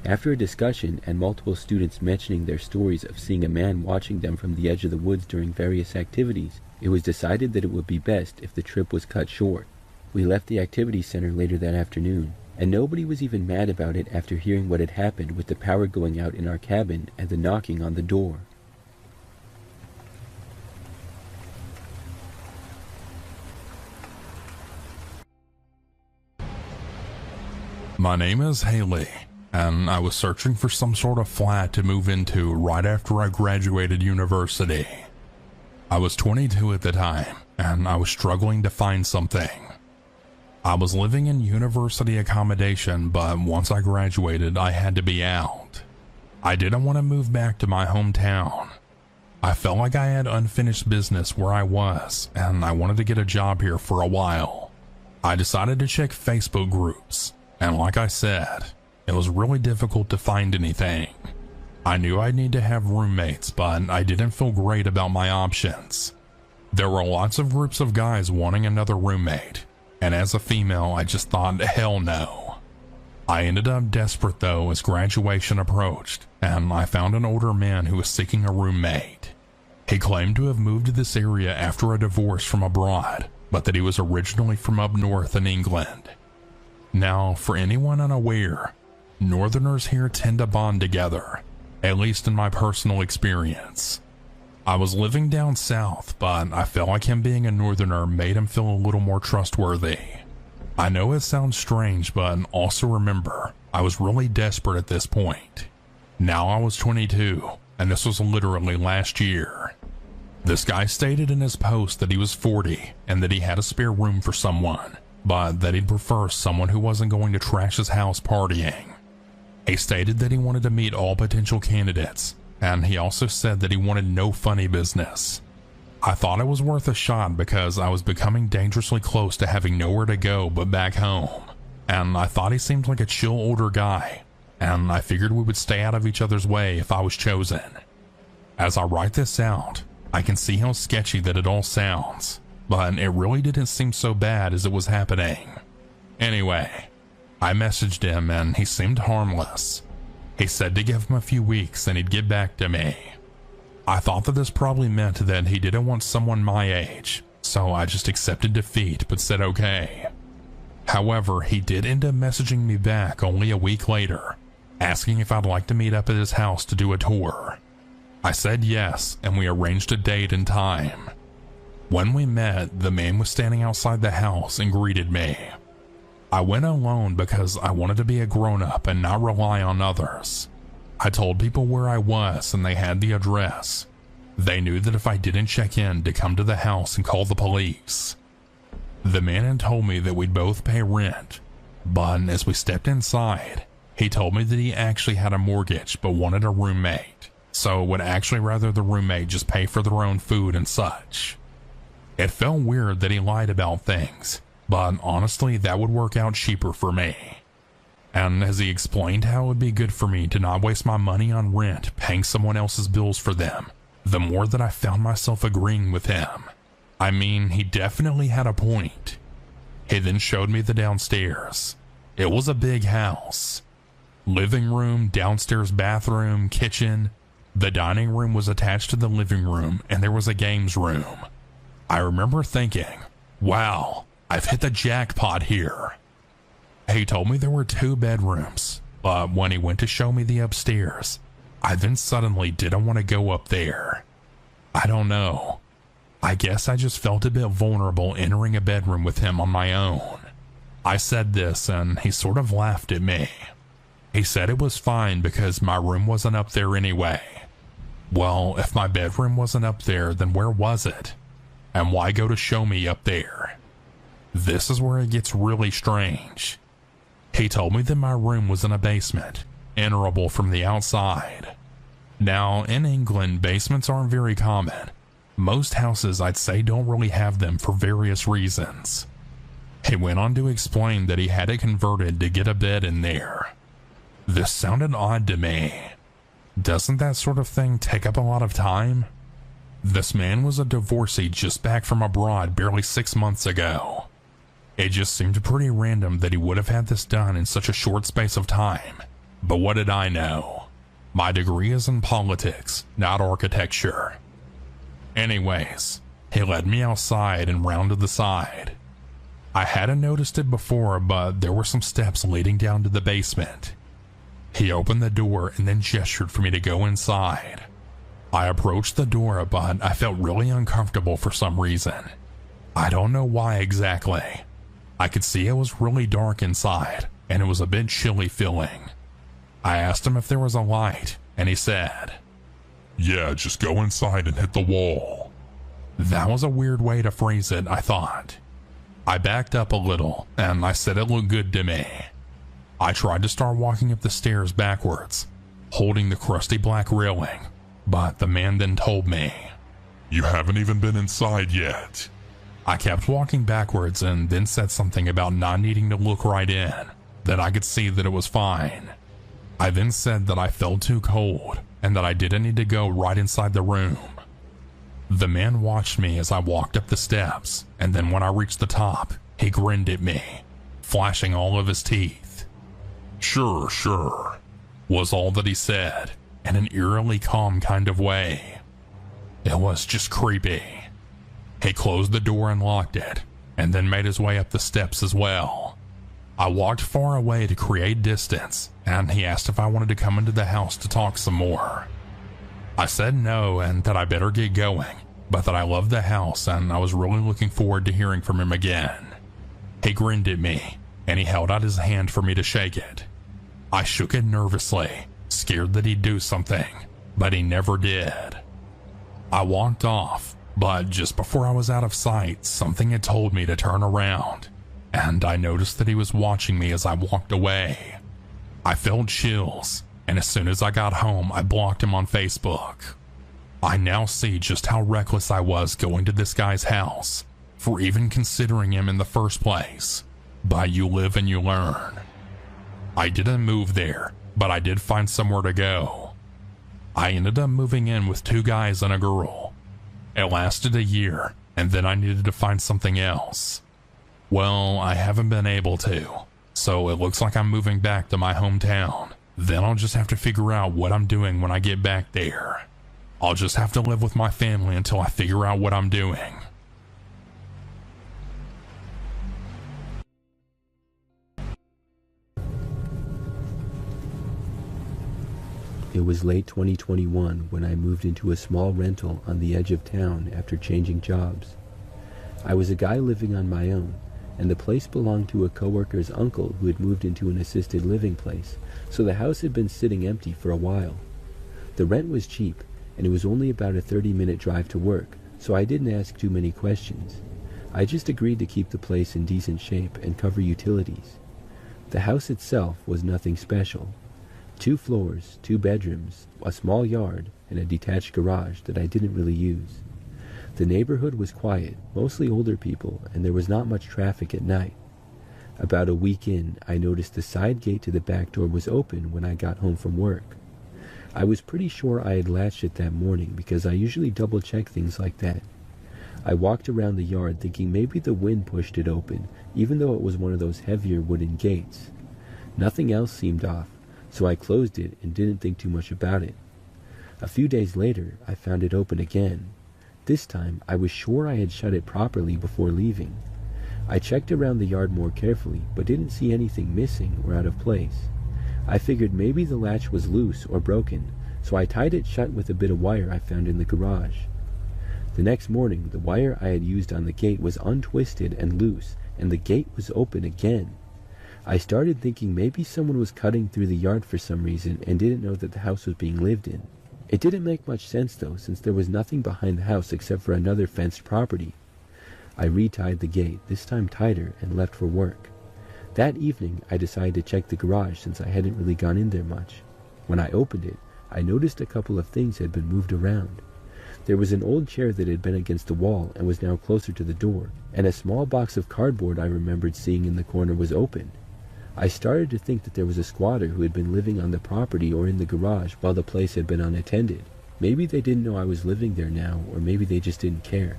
After a discussion and multiple students mentioning their stories of seeing a man watching them from the edge of the woods during various activities, it was decided that it would be best if the trip was cut short. We left the activity center later that afternoon, and nobody was even mad about it after hearing what had happened with the power going out in our cabin and the knocking on the door. My name is Haley, and I was searching for some sort of flat to move into right after I graduated university. I was 22 at the time, and I was struggling to find something. I was living in university accommodation, but once I graduated, I had to be out. I didn't want to move back to my hometown. I felt like I had unfinished business where I was, and I wanted to get a job here for a while. I decided to check Facebook groups, and like I said, it was really difficult to find anything. I knew I'd need to have roommates, but I didn't feel great about my options. There were lots of groups of guys wanting another roommate, and as a female, I just thought, hell no. I ended up desperate though as graduation approached, and I found an older man who was seeking a roommate. He claimed to have moved to this area after a divorce from abroad, but that he was originally from up north in England. Now, for anyone unaware, Northerners here tend to bond together, at least in my personal experience. I was living down south, but I felt like him being a Northerner made him feel a little more trustworthy. I know it sounds strange, but also remember, I was really desperate at this point. Now I was 22, and this was literally last year. This guy stated in his post that he was 40 and that he had a spare room for someone, but that he'd prefer someone who wasn't going to trash his house partying. He stated that he wanted to meet all potential candidates, and he also said that he wanted no funny business. I thought it was worth a shot because I was becoming dangerously close to having nowhere to go but back home, and I thought he seemed like a chill older guy, and I figured we would stay out of each other's way if I was chosen. As I write this out, I can see how sketchy that it all sounds, but it really didn't seem so bad as it was happening. Anyway, I messaged him and he seemed harmless. He said to give him a few weeks and he'd get back to me. I thought that this probably meant that he didn't want someone my age, so I just accepted defeat but said okay. However, he did end up messaging me back only a week later, asking if I'd like to meet up at his house to do a tour. I said yes, and we arranged a date and time. When we met, the man was standing outside the house and greeted me. I went alone because I wanted to be a grown-up and not rely on others. I told people where I was and they had the address. They knew that if I didn't check in to come to the house and call the police. The man had told me that we'd both pay rent, but as we stepped inside, he told me that he actually had a mortgage but wanted a roommate, so would actually rather the roommate just pay for their own food and such. It felt weird that he lied about things, but honestly that would work out cheaper for me. And as he explained how it would be good for me to not waste my money on rent paying someone else's bills for them, the more that I found myself agreeing with him. I mean, he definitely had a point. He then showed me the downstairs. It was a big house. Living room, downstairs bathroom, kitchen. The dining room was attached to the living room, and there was a games room. I remember thinking, wow, I've hit the jackpot here. He told me there were 2 bedrooms, but when he went to show me the upstairs, I then suddenly didn't want to go up there. I don't know. I guess I just felt a bit vulnerable entering a bedroom with him on my own. I said this and he sort of laughed at me. He said it was fine because my room wasn't up there anyway. Well, if my bedroom wasn't up there, then where was it? And why go to show me up there? This is where it gets really strange. He told me that my room was in a basement, enterable from the outside. Now, in England, basements aren't very common. Most houses, I'd say, don't really have them for various reasons. He went on to explain that he had it converted to get a bed in there. This sounded odd to me. Doesn't that sort of thing take up a lot of time? This man was a divorcee just back from abroad barely 6 months ago. It just seemed pretty random that he would have had this done in such a short space of time. But what did I know? My degree is in politics, not architecture. Anyways, he led me outside and round to the side. I hadn't noticed it before, but there were some steps leading down to the basement. He opened the door and then gestured for me to go inside. I approached the door, but I felt really uncomfortable for some reason. I don't know why exactly. I could see it was really dark inside, and it was a bit chilly feeling. I asked him if there was a light, and he said, "Yeah, just go inside and hit the wall." That was a weird way to phrase it, I thought. I backed up a little, and I said it looked good to me. I tried to start walking up the stairs backwards, holding the crusty black railing, but the man then told me, "You haven't even been inside yet." I kept walking backwards and then said something about not needing to look right in, that I could see that it was fine. I then said that I felt too cold and that I didn't need to go right inside the room. The man watched me as I walked up the steps, and then when I reached the top, he grinned at me, flashing all of his teeth. Sure, was all that he said, in an eerily calm kind of way. It was just creepy. He closed the door and locked it, and then made his way up the steps as well. I walked far away to create distance, and he asked if I wanted to come into the house to talk some more. I said no and that I better get going, but that I loved the house and I was really looking forward to hearing from him again. He grinned at me, and he held out his hand for me to shake it. I shook it nervously, scared that he'd do something, but he never did. I walked off, but just before I was out of sight, something had told me to turn around, and I noticed that he was watching me as I walked away. I felt chills, and as soon as I got home, I blocked him on Facebook. I now see just how reckless I was going to this guy's house, for even considering him in the first place. But you live and you learn. I didn't move there, but I did find somewhere to go. I ended up moving in with 2 guys and a girl. It lasted a year, and then I needed to find something else. Well, I haven't been able to, so it looks like I'm moving back to my hometown. Then I'll just have to figure out what I'm doing when I get back there. I'll just have to live with my family until I figure out what I'm doing. It was late 2021 when I moved into a small rental on the edge of town after changing jobs. I was a guy living on my own, and the place belonged to a coworker's uncle who had moved into an assisted living place, so the house had been sitting empty for a while. The rent was cheap, and it was only about a 30-minute drive to work, so I didn't ask too many questions. I just agreed to keep the place in decent shape and cover utilities. The house itself was nothing special. 2 floors, 2 bedrooms, a small yard, and a detached garage that I didn't really use. The neighborhood was quiet, mostly older people, and there was not much traffic at night. About a week in, I noticed the side gate to the back door was open when I got home from work. I was pretty sure I had latched it that morning because I usually double check things like that. I walked around the yard thinking maybe the wind pushed it open, even though it was one of those heavier wooden gates. Nothing else seemed off, so I closed it and didn't think too much about it. A few days later, I found it open again. This time, I was sure I had shut it properly before leaving. I checked around the yard more carefully, but didn't see anything missing or out of place. I figured maybe the latch was loose or broken, so I tied it shut with a bit of wire I found in the garage. The next morning, the wire I had used on the gate was untwisted and loose, and the gate was open again. I started thinking maybe someone was cutting through the yard for some reason and didn't know that the house was being lived in. It didn't make much sense though, since there was nothing behind the house except for another fenced property. I retied the gate, this time tighter, and left for work. That evening, I decided to check the garage since I hadn't really gone in there much. When I opened it, I noticed a couple of things had been moved around. There was an old chair that had been against the wall and was now closer to the door, and a small box of cardboard I remembered seeing in the corner was open. I started to think that there was a squatter who had been living on the property or in the garage while the place had been unattended. Maybe they didn't know I was living there now, or maybe they just didn't care.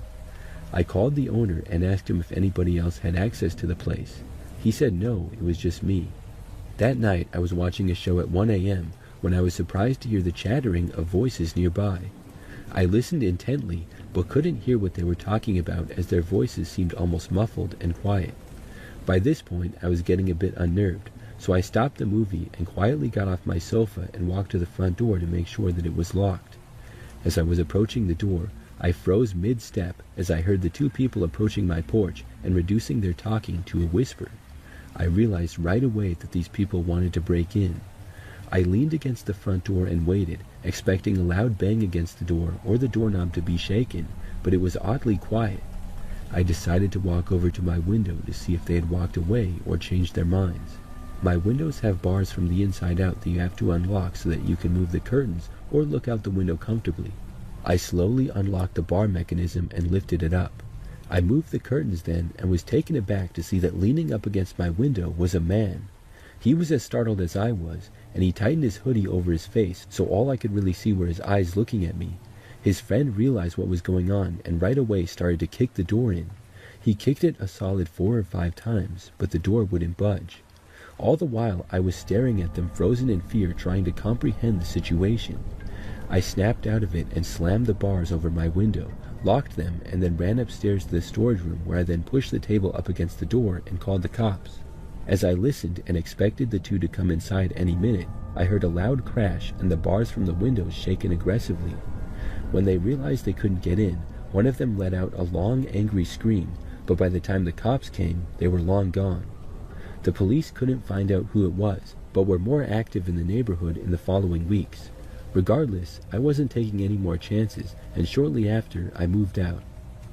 I called the owner and asked him if anybody else had access to the place. He said no, it was just me. That night, I was watching a show at 1 a.m. when I was surprised to hear the chattering of voices nearby. I listened intently, but couldn't hear what they were talking about as their voices seemed almost muffled and quiet. By this point, I was getting a bit unnerved, so I stopped the movie and quietly got off my sofa and walked to the front door to make sure that it was locked. As I was approaching the door, I froze mid-step as I heard the two people approaching my porch and reducing their talking to a whisper. I realized right away that these people wanted to break in. I leaned against the front door and waited, expecting a loud bang against the door or the doorknob to be shaken, but it was oddly quiet. I decided to walk over to my window to see if they had walked away or changed their minds. My windows have bars from the inside out that you have to unlock so that you can move the curtains or look out the window comfortably. I slowly unlocked the bar mechanism and lifted it up. I moved the curtains then and was taken aback to see that leaning up against my window was a man. He was as startled as I was, and he tightened his hoodie over his face so all I could really see were his eyes looking at me. His friend realized what was going on and right away started to kick the door in. He kicked it a solid 4 or 5 times, but the door wouldn't budge. All the while I was staring at them frozen in fear, trying to comprehend the situation. I snapped out of it and slammed the bars over my window, locked them, and then ran upstairs to the storage room where I then pushed the table up against the door and called the cops. As I listened and expected the two to come inside any minute, I heard a loud crash and the bars from the windows shaken aggressively. When they realized they couldn't get in, one of them let out a long, angry scream, but by the time the cops came, they were long gone. The police couldn't find out who it was, but were more active in the neighborhood in the following weeks. Regardless, I wasn't taking any more chances, and shortly after, I moved out.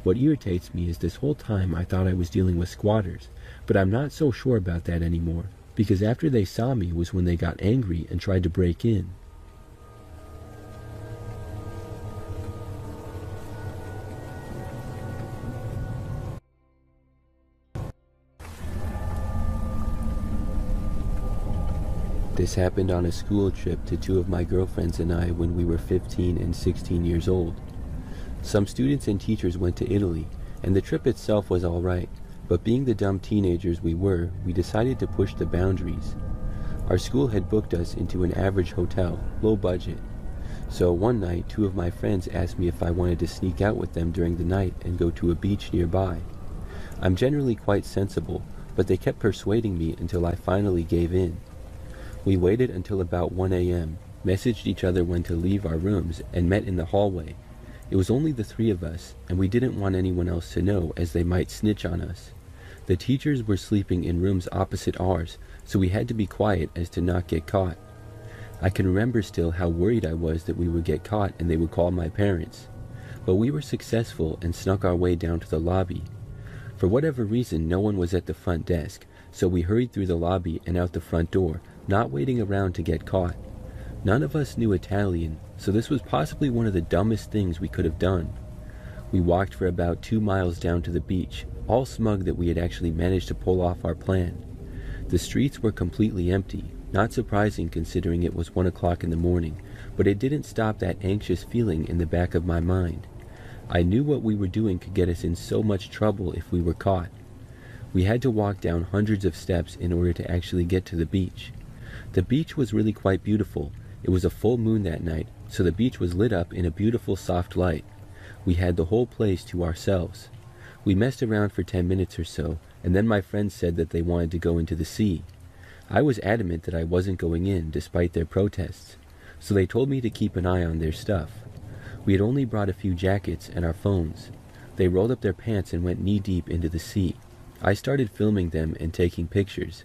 What irritates me is this whole time I thought I was dealing with squatters, but I'm not so sure about that anymore, because after they saw me was when they got angry and tried to break in. This happened on a school trip to 2 of my girlfriends and I when we were 15 and 16 years old. Some students and teachers went to Italy, and the trip itself was alright, but being the dumb teenagers we were, we decided to push the boundaries. Our school had booked us into an average hotel, low budget. So one night, 2 of my friends asked me if I wanted to sneak out with them during the night and go to a beach nearby. I'm generally quite sensible, but they kept persuading me until I finally gave in. We waited until about 1 a.m., messaged each other when to leave our rooms, and met in the hallway. It was only the 3 of us, and we didn't want anyone else to know, as they might snitch on us. The teachers were sleeping in rooms opposite ours, so we had to be quiet as to not get caught. I can remember still how worried I was that we would get caught and they would call my parents. But we were successful and snuck our way down to the lobby. For whatever reason, no one was at the front desk, so we hurried through the lobby and out the front door, not waiting around to get caught. None of us knew Italian, so this was possibly one of the dumbest things we could have done. We walked for about 2 miles down to the beach, all smug that we had actually managed to pull off our plan. The streets were completely empty, not surprising considering it was 1 o'clock in the morning, but it didn't stop that anxious feeling in the back of my mind. I knew what we were doing could get us in so much trouble if we were caught. We had to walk down hundreds of steps in order to actually get to the beach. The beach was really quite beautiful. It was a full moon that night, so the beach was lit up in a beautiful soft light. We had the whole place to ourselves. We messed around for 10 minutes or so, and then my friends said that they wanted to go into the sea. I was adamant that I wasn't going in, despite their protests, so they told me to keep an eye on their stuff. We had only brought a few jackets and our phones. They rolled up their pants and went knee-deep into the sea. I started filming them and taking pictures.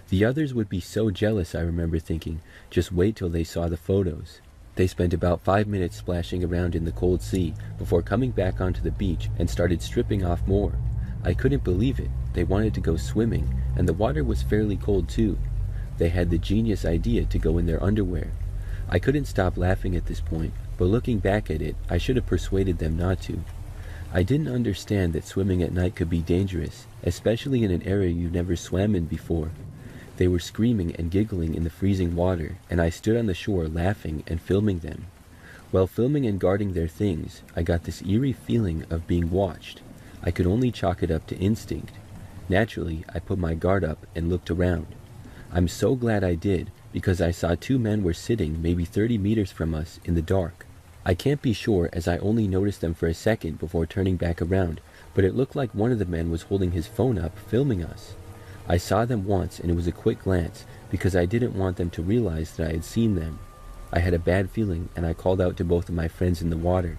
The others would be so jealous, I remember thinking, just wait till they saw the photos. They spent about 5 minutes splashing around in the cold sea before coming back onto the beach and started stripping off more. I couldn't believe it. They wanted to go swimming, and the water was fairly cold too. They had the genius idea to go in their underwear. I couldn't stop laughing at this point, but looking back at it, I should have persuaded them not to. I didn't understand that swimming at night could be dangerous, especially in an area you never swam in before. They were screaming and giggling in the freezing water, and I stood on the shore laughing and filming them. While filming and guarding their things, I got this eerie feeling of being watched. I could only chalk it up to instinct. Naturally, I put my guard up and looked around. I'm so glad I did, because I saw 2 men were sitting maybe 30 meters from us in the dark. I can't be sure as I only noticed them for a second before turning back around, but it looked like one of the men was holding his phone up, filming us. I saw them once and it was a quick glance, because I didn't want them to realize that I had seen them. I had a bad feeling and I called out to both of my friends in the water.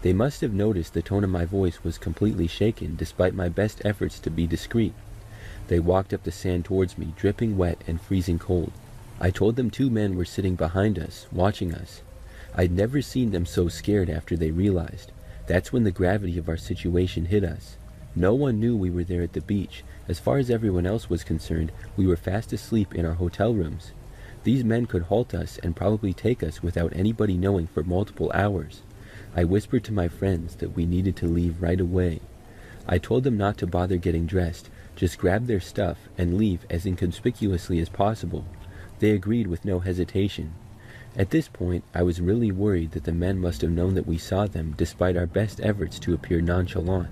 They must have noticed the tone of my voice was completely shaken despite my best efforts to be discreet. They walked up the sand towards me, dripping wet and freezing cold. I told them 2 men were sitting behind us, watching us. I'd never seen them so scared after they realized. That's when the gravity of our situation hit us. No one knew we were there at the beach. As far as everyone else was concerned, we were fast asleep in our hotel rooms. These men could halt us and probably take us without anybody knowing for multiple hours. I whispered to my friends that we needed to leave right away. I told them not to bother getting dressed, just grab their stuff and leave as inconspicuously as possible. They agreed with no hesitation. At this point, I was really worried that the men must have known that we saw them despite our best efforts to appear nonchalant.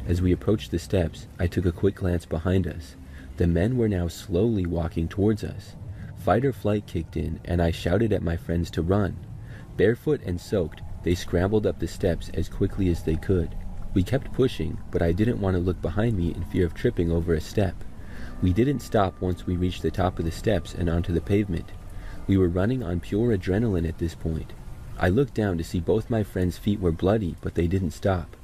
As we approached the steps, I took a quick glance behind us. The men were now slowly walking towards us. Fight or flight kicked in, and I shouted at my friends to run. Barefoot and soaked, they scrambled up the steps as quickly as they could. We kept pushing, but I didn't want to look behind me in fear of tripping over a step. We didn't stop once we reached the top of the steps and onto the pavement. We were running on pure adrenaline at this point. I looked down to see both my friends' feet were bloody, but they didn't stop.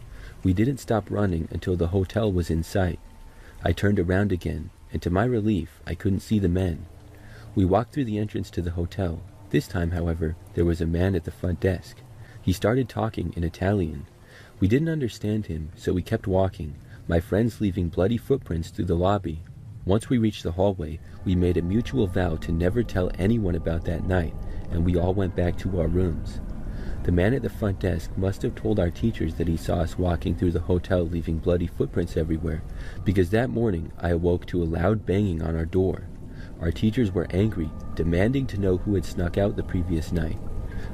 We didn't stop running until the hotel was in sight. I turned around again, and to my relief, I couldn't see the men. We walked through the entrance to the hotel. This time, however, there was a man at the front desk. He started talking in Italian. We didn't understand him, so we kept walking, my friends leaving bloody footprints through the lobby. Once we reached the hallway, we made a mutual vow to never tell anyone about that night, and we all went back to our rooms. The man at the front desk must have told our teachers that he saw us walking through the hotel leaving bloody footprints everywhere, because that morning I awoke to a loud banging on our door. Our teachers were angry, demanding to know who had snuck out the previous night.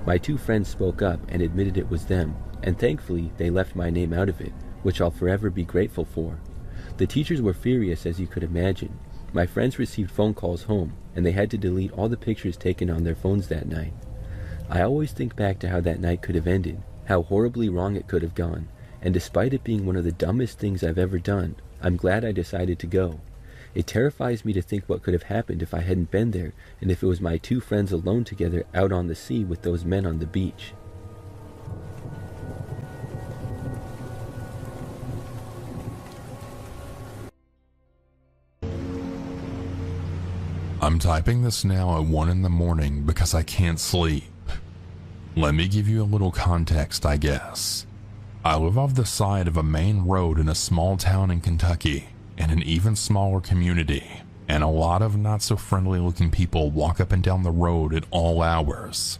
My 2 friends spoke up and admitted it was them, and thankfully they left my name out of it, which I'll forever be grateful for. The teachers were furious, as you could imagine. My friends received phone calls home, and they had to delete all the pictures taken on their phones that night. I always think back to how that night could have ended, how horribly wrong it could have gone, and despite it being one of the dumbest things I've ever done, I'm glad I decided to go. It terrifies me to think what could have happened if I hadn't been there, and if it was my 2 friends alone together out on the sea with those men on the beach. I'm typing this now at 1 in the morning because I can't sleep. Let me give you a little context, I guess. I live off the side of a main road in a small town in Kentucky, in an even smaller community, and a lot of not so friendly looking people walk up and down the road at all hours.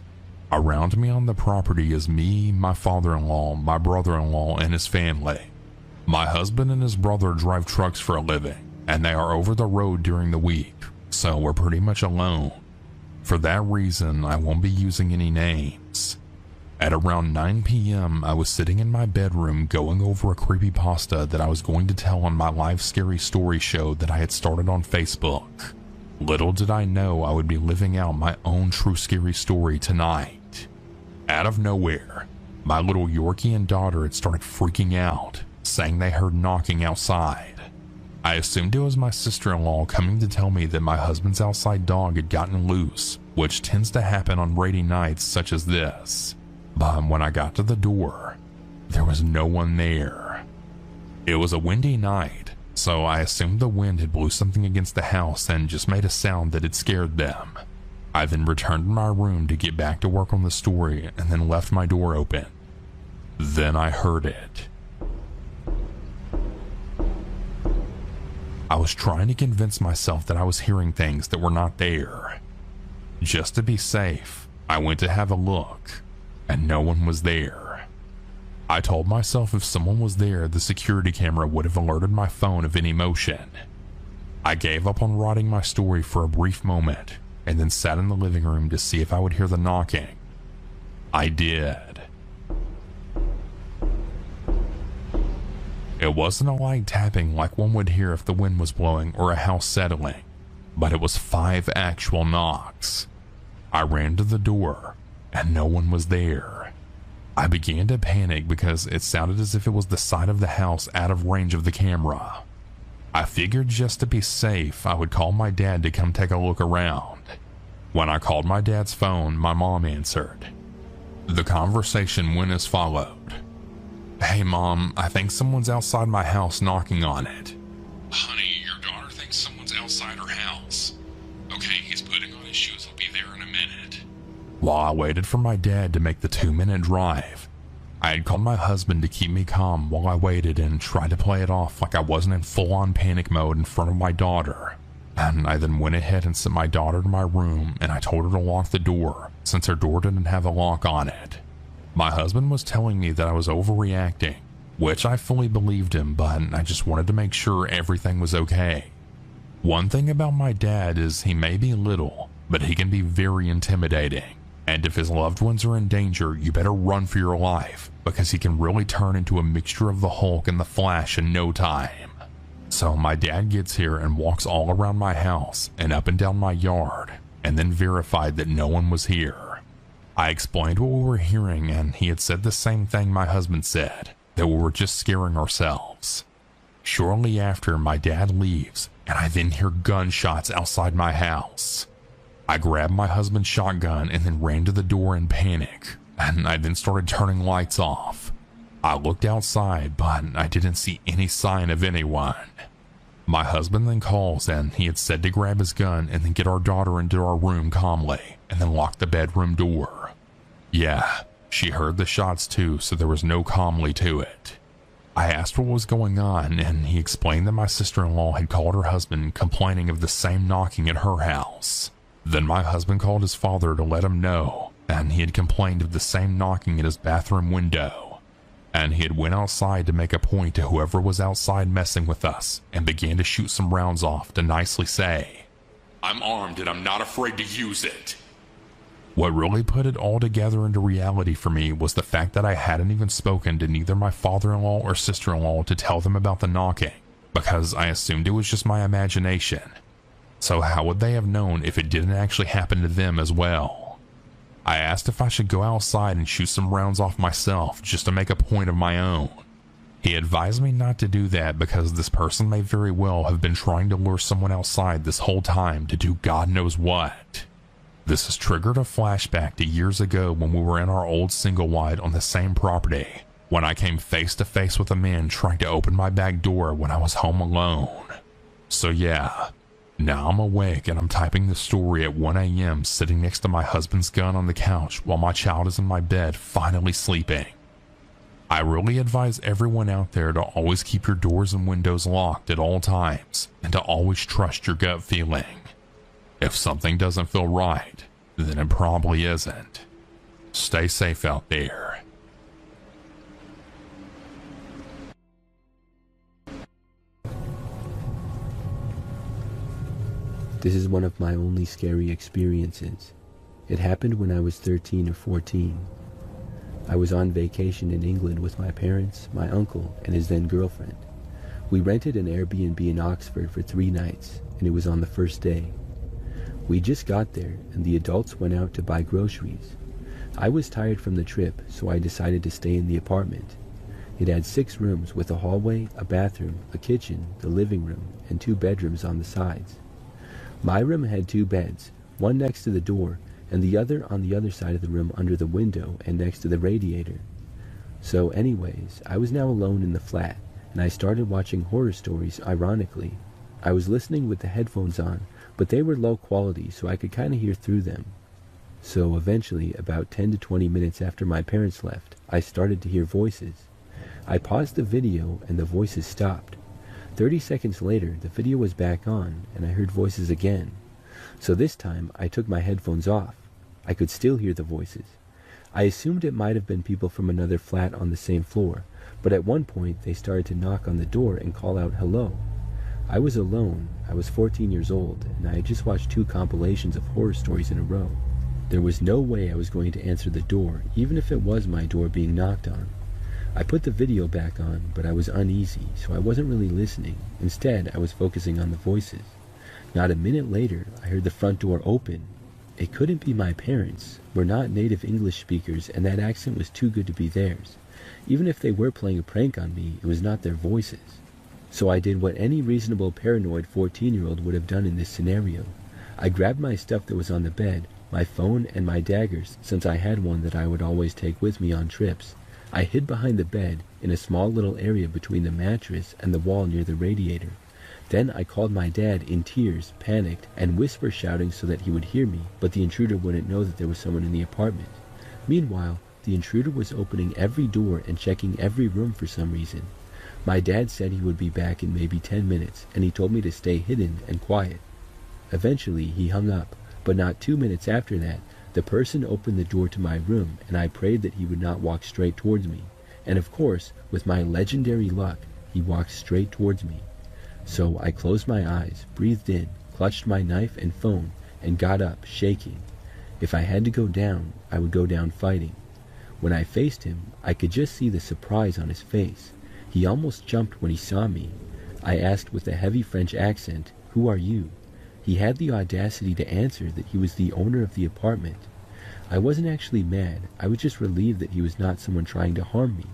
Around me on the property is me, my father-in-law, my brother-in-law, and his family. My husband and his brother drive trucks for a living, and they are over the road during the week, so we're pretty much alone. For that reason, I won't be using any names. At around 9 p.m., I was sitting in my bedroom going over a creepypasta that I was going to tell on my live scary story show that I had started on Facebook. Little did I know I would be living out my own true scary story tonight. Out of nowhere, my little Yorkie daughter had started freaking out, saying they heard knocking outside. I assumed it was my sister-in-law coming to tell me that my husband's outside dog had gotten loose, which tends to happen on rainy nights such as this. But when I got to the door, there was no one there. It was a windy night, so I assumed the wind had blew something against the house and just made a sound that had scared them. I then returned to my room to get back to work on the story and then left my door open. Then I heard it. I was trying to convince myself that I was hearing things that were not there. Just to be safe, I went to have a look, and no one was there. I told myself if someone was there, the security camera would have alerted my phone of any motion. I gave up on writing my story for a brief moment, and then sat in the living room to see if I would hear the knocking. I did. It wasn't a light tapping like one would hear if the wind was blowing or a house settling, but it was 5 actual knocks. I ran to the door, and no one was there. I began to panic because it sounded as if it was the side of the house out of range of the camera. I figured just to be safe, I would call my dad to come take a look around. When I called my dad's phone, my mom answered. The conversation went as followed. "Hey Mom, I think someone's outside my house knocking on it." "Honey, your daughter thinks someone's outside her house. Okay, he's putting on his shoes, he'll be there in a minute." While I waited for my dad to make the 2-minute drive, I had called my husband to keep me calm while I waited and tried to play it off like I wasn't in full-on panic mode in front of my daughter. And I then went ahead and sent my daughter to my room and I told her to lock the door since her door didn't have a lock on it. My husband was telling me that I was overreacting, which I fully believed him, but I just wanted to make sure everything was okay. One thing about my dad is he may be little, but he can be very intimidating. And if his loved ones are in danger, you better run for your life, because he can really turn into a mixture of the Hulk and the Flash in no time. So my dad gets here and walks all around my house and up and down my yard, and then verified that no one was here. I explained what we were hearing, and he had said the same thing my husband said, that we were just scaring ourselves. Shortly after, my dad leaves, and I then hear gunshots outside my house. I grabbed my husband's shotgun and then ran to the door in panic, and I then started turning lights off. I looked outside, but I didn't see any sign of anyone. My husband then calls, and he had said to grab his gun and then get our daughter into our room calmly, and then lock the bedroom door. Yeah, she heard the shots too, so there was no calmly to it. I asked what was going on, and he explained that my sister-in-law had called her husband complaining of the same knocking at her house. Then my husband called his father to let him know, and he had complained of the same knocking at his bathroom window. And he had went outside to make a point to whoever was outside messing with us and began to shoot some rounds off to nicely say, "I'm armed and I'm not afraid to use it." What really put it all together into reality for me was the fact that I hadn't even spoken to neither my father-in-law or sister-in-law to tell them about the knocking, because I assumed it was just my imagination. So how would they have known if it didn't actually happen to them as well? I asked if I should go outside and shoot some rounds off myself just to make a point of my own. He advised me not to do that because this person may very well have been trying to lure someone outside this whole time to do God knows what. This has triggered a flashback to years ago when we were in our old single wide on the same property, when I came face to face with a man trying to open my back door when I was home alone. So yeah, now I'm awake and I'm typing the story at 1 a.m. sitting next to my husband's gun on the couch while my child is in my bed finally sleeping. I really advise everyone out there to always keep your doors and windows locked at all times and to always trust your gut feeling. If something doesn't feel right, then it probably isn't. Stay safe out there. This is one of my only scary experiences. It happened when I was 13 or 14. I was on vacation in England with my parents, my uncle, and his then girlfriend. We rented an Airbnb in Oxford for 3 nights, and it was on the first day. We just got there, and the adults went out to buy groceries. I was tired from the trip, so I decided to stay in the apartment. It had 6 rooms with a hallway, a bathroom, a kitchen, the living room, and 2 bedrooms on the sides. My room had 2 beds, one next to the door, and the other on the other side of the room under the window and next to the radiator. So anyways, I was now alone in the flat, and I started watching horror stories ironically. I was listening with the headphones on, but they were low quality, so I could kind of hear through them. So eventually, about 10 to 20 minutes after my parents left, I started to hear voices. I paused the video and the voices stopped. 30 seconds later, the video was back on, and I heard voices again. So this time, I took my headphones off. I could still hear the voices. I assumed it might have been people from another flat on the same floor, but at one point they started to knock on the door and call out hello. I was alone, I was 14 years old, and I had just watched 2 compilations of horror stories in a row. There was no way I was going to answer the door, even if it was my door being knocked on. I put the video back on, but I was uneasy, so I wasn't really listening. Instead, I was focusing on the voices. Not a minute later, I heard the front door open. It couldn't be my parents. We're not native English speakers, and that accent was too good to be theirs. Even if they were playing a prank on me, it was not their voices. So I did what any reasonable paranoid 14-year-old would have done in this scenario. I grabbed my stuff that was on the bed, my phone and my daggers, since I had one that I would always take with me on trips. I hid behind the bed in a small little area between the mattress and the wall near the radiator. Then I called my dad in tears, panicked, and whisper shouting so that he would hear me, but the intruder wouldn't know that there was someone in the apartment. Meanwhile, the intruder was opening every door and checking every room for some reason. My dad said he would be back in maybe 10 minutes, and he told me to stay hidden and quiet. Eventually, he hung up, but not 2 minutes after that, the person opened the door to my room, and I prayed that he would not walk straight towards me. And of course, with my legendary luck, he walked straight towards me. So I closed my eyes, breathed in, clutched my knife and phone, and got up, shaking. If I had to go down, I would go down fighting. When I faced him, I could just see the surprise on his face. He almost jumped when he saw me. I asked with a heavy French accent, "Who are you?" He had the audacity to answer that he was the owner of the apartment. I wasn't actually mad, I was just relieved that he was not someone trying to harm me.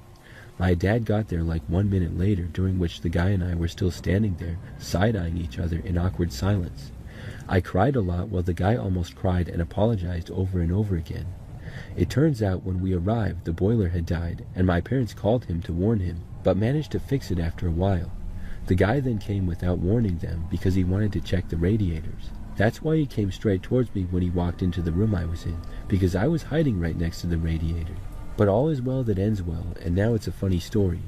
My dad got there like 1 minute later, during which the guy and I were still standing there, side-eyeing each other in awkward silence. I cried a lot while the guy almost cried and apologized over and over again. It turns out when we arrived, the boiler had died, and my parents called him to warn him, but managed to fix it after a while. The guy then came without warning them because he wanted to check the radiators. That's why he came straight towards me when he walked into the room I was in, because I was hiding right next to the radiator. But all is well that ends well, and now it's a funny story.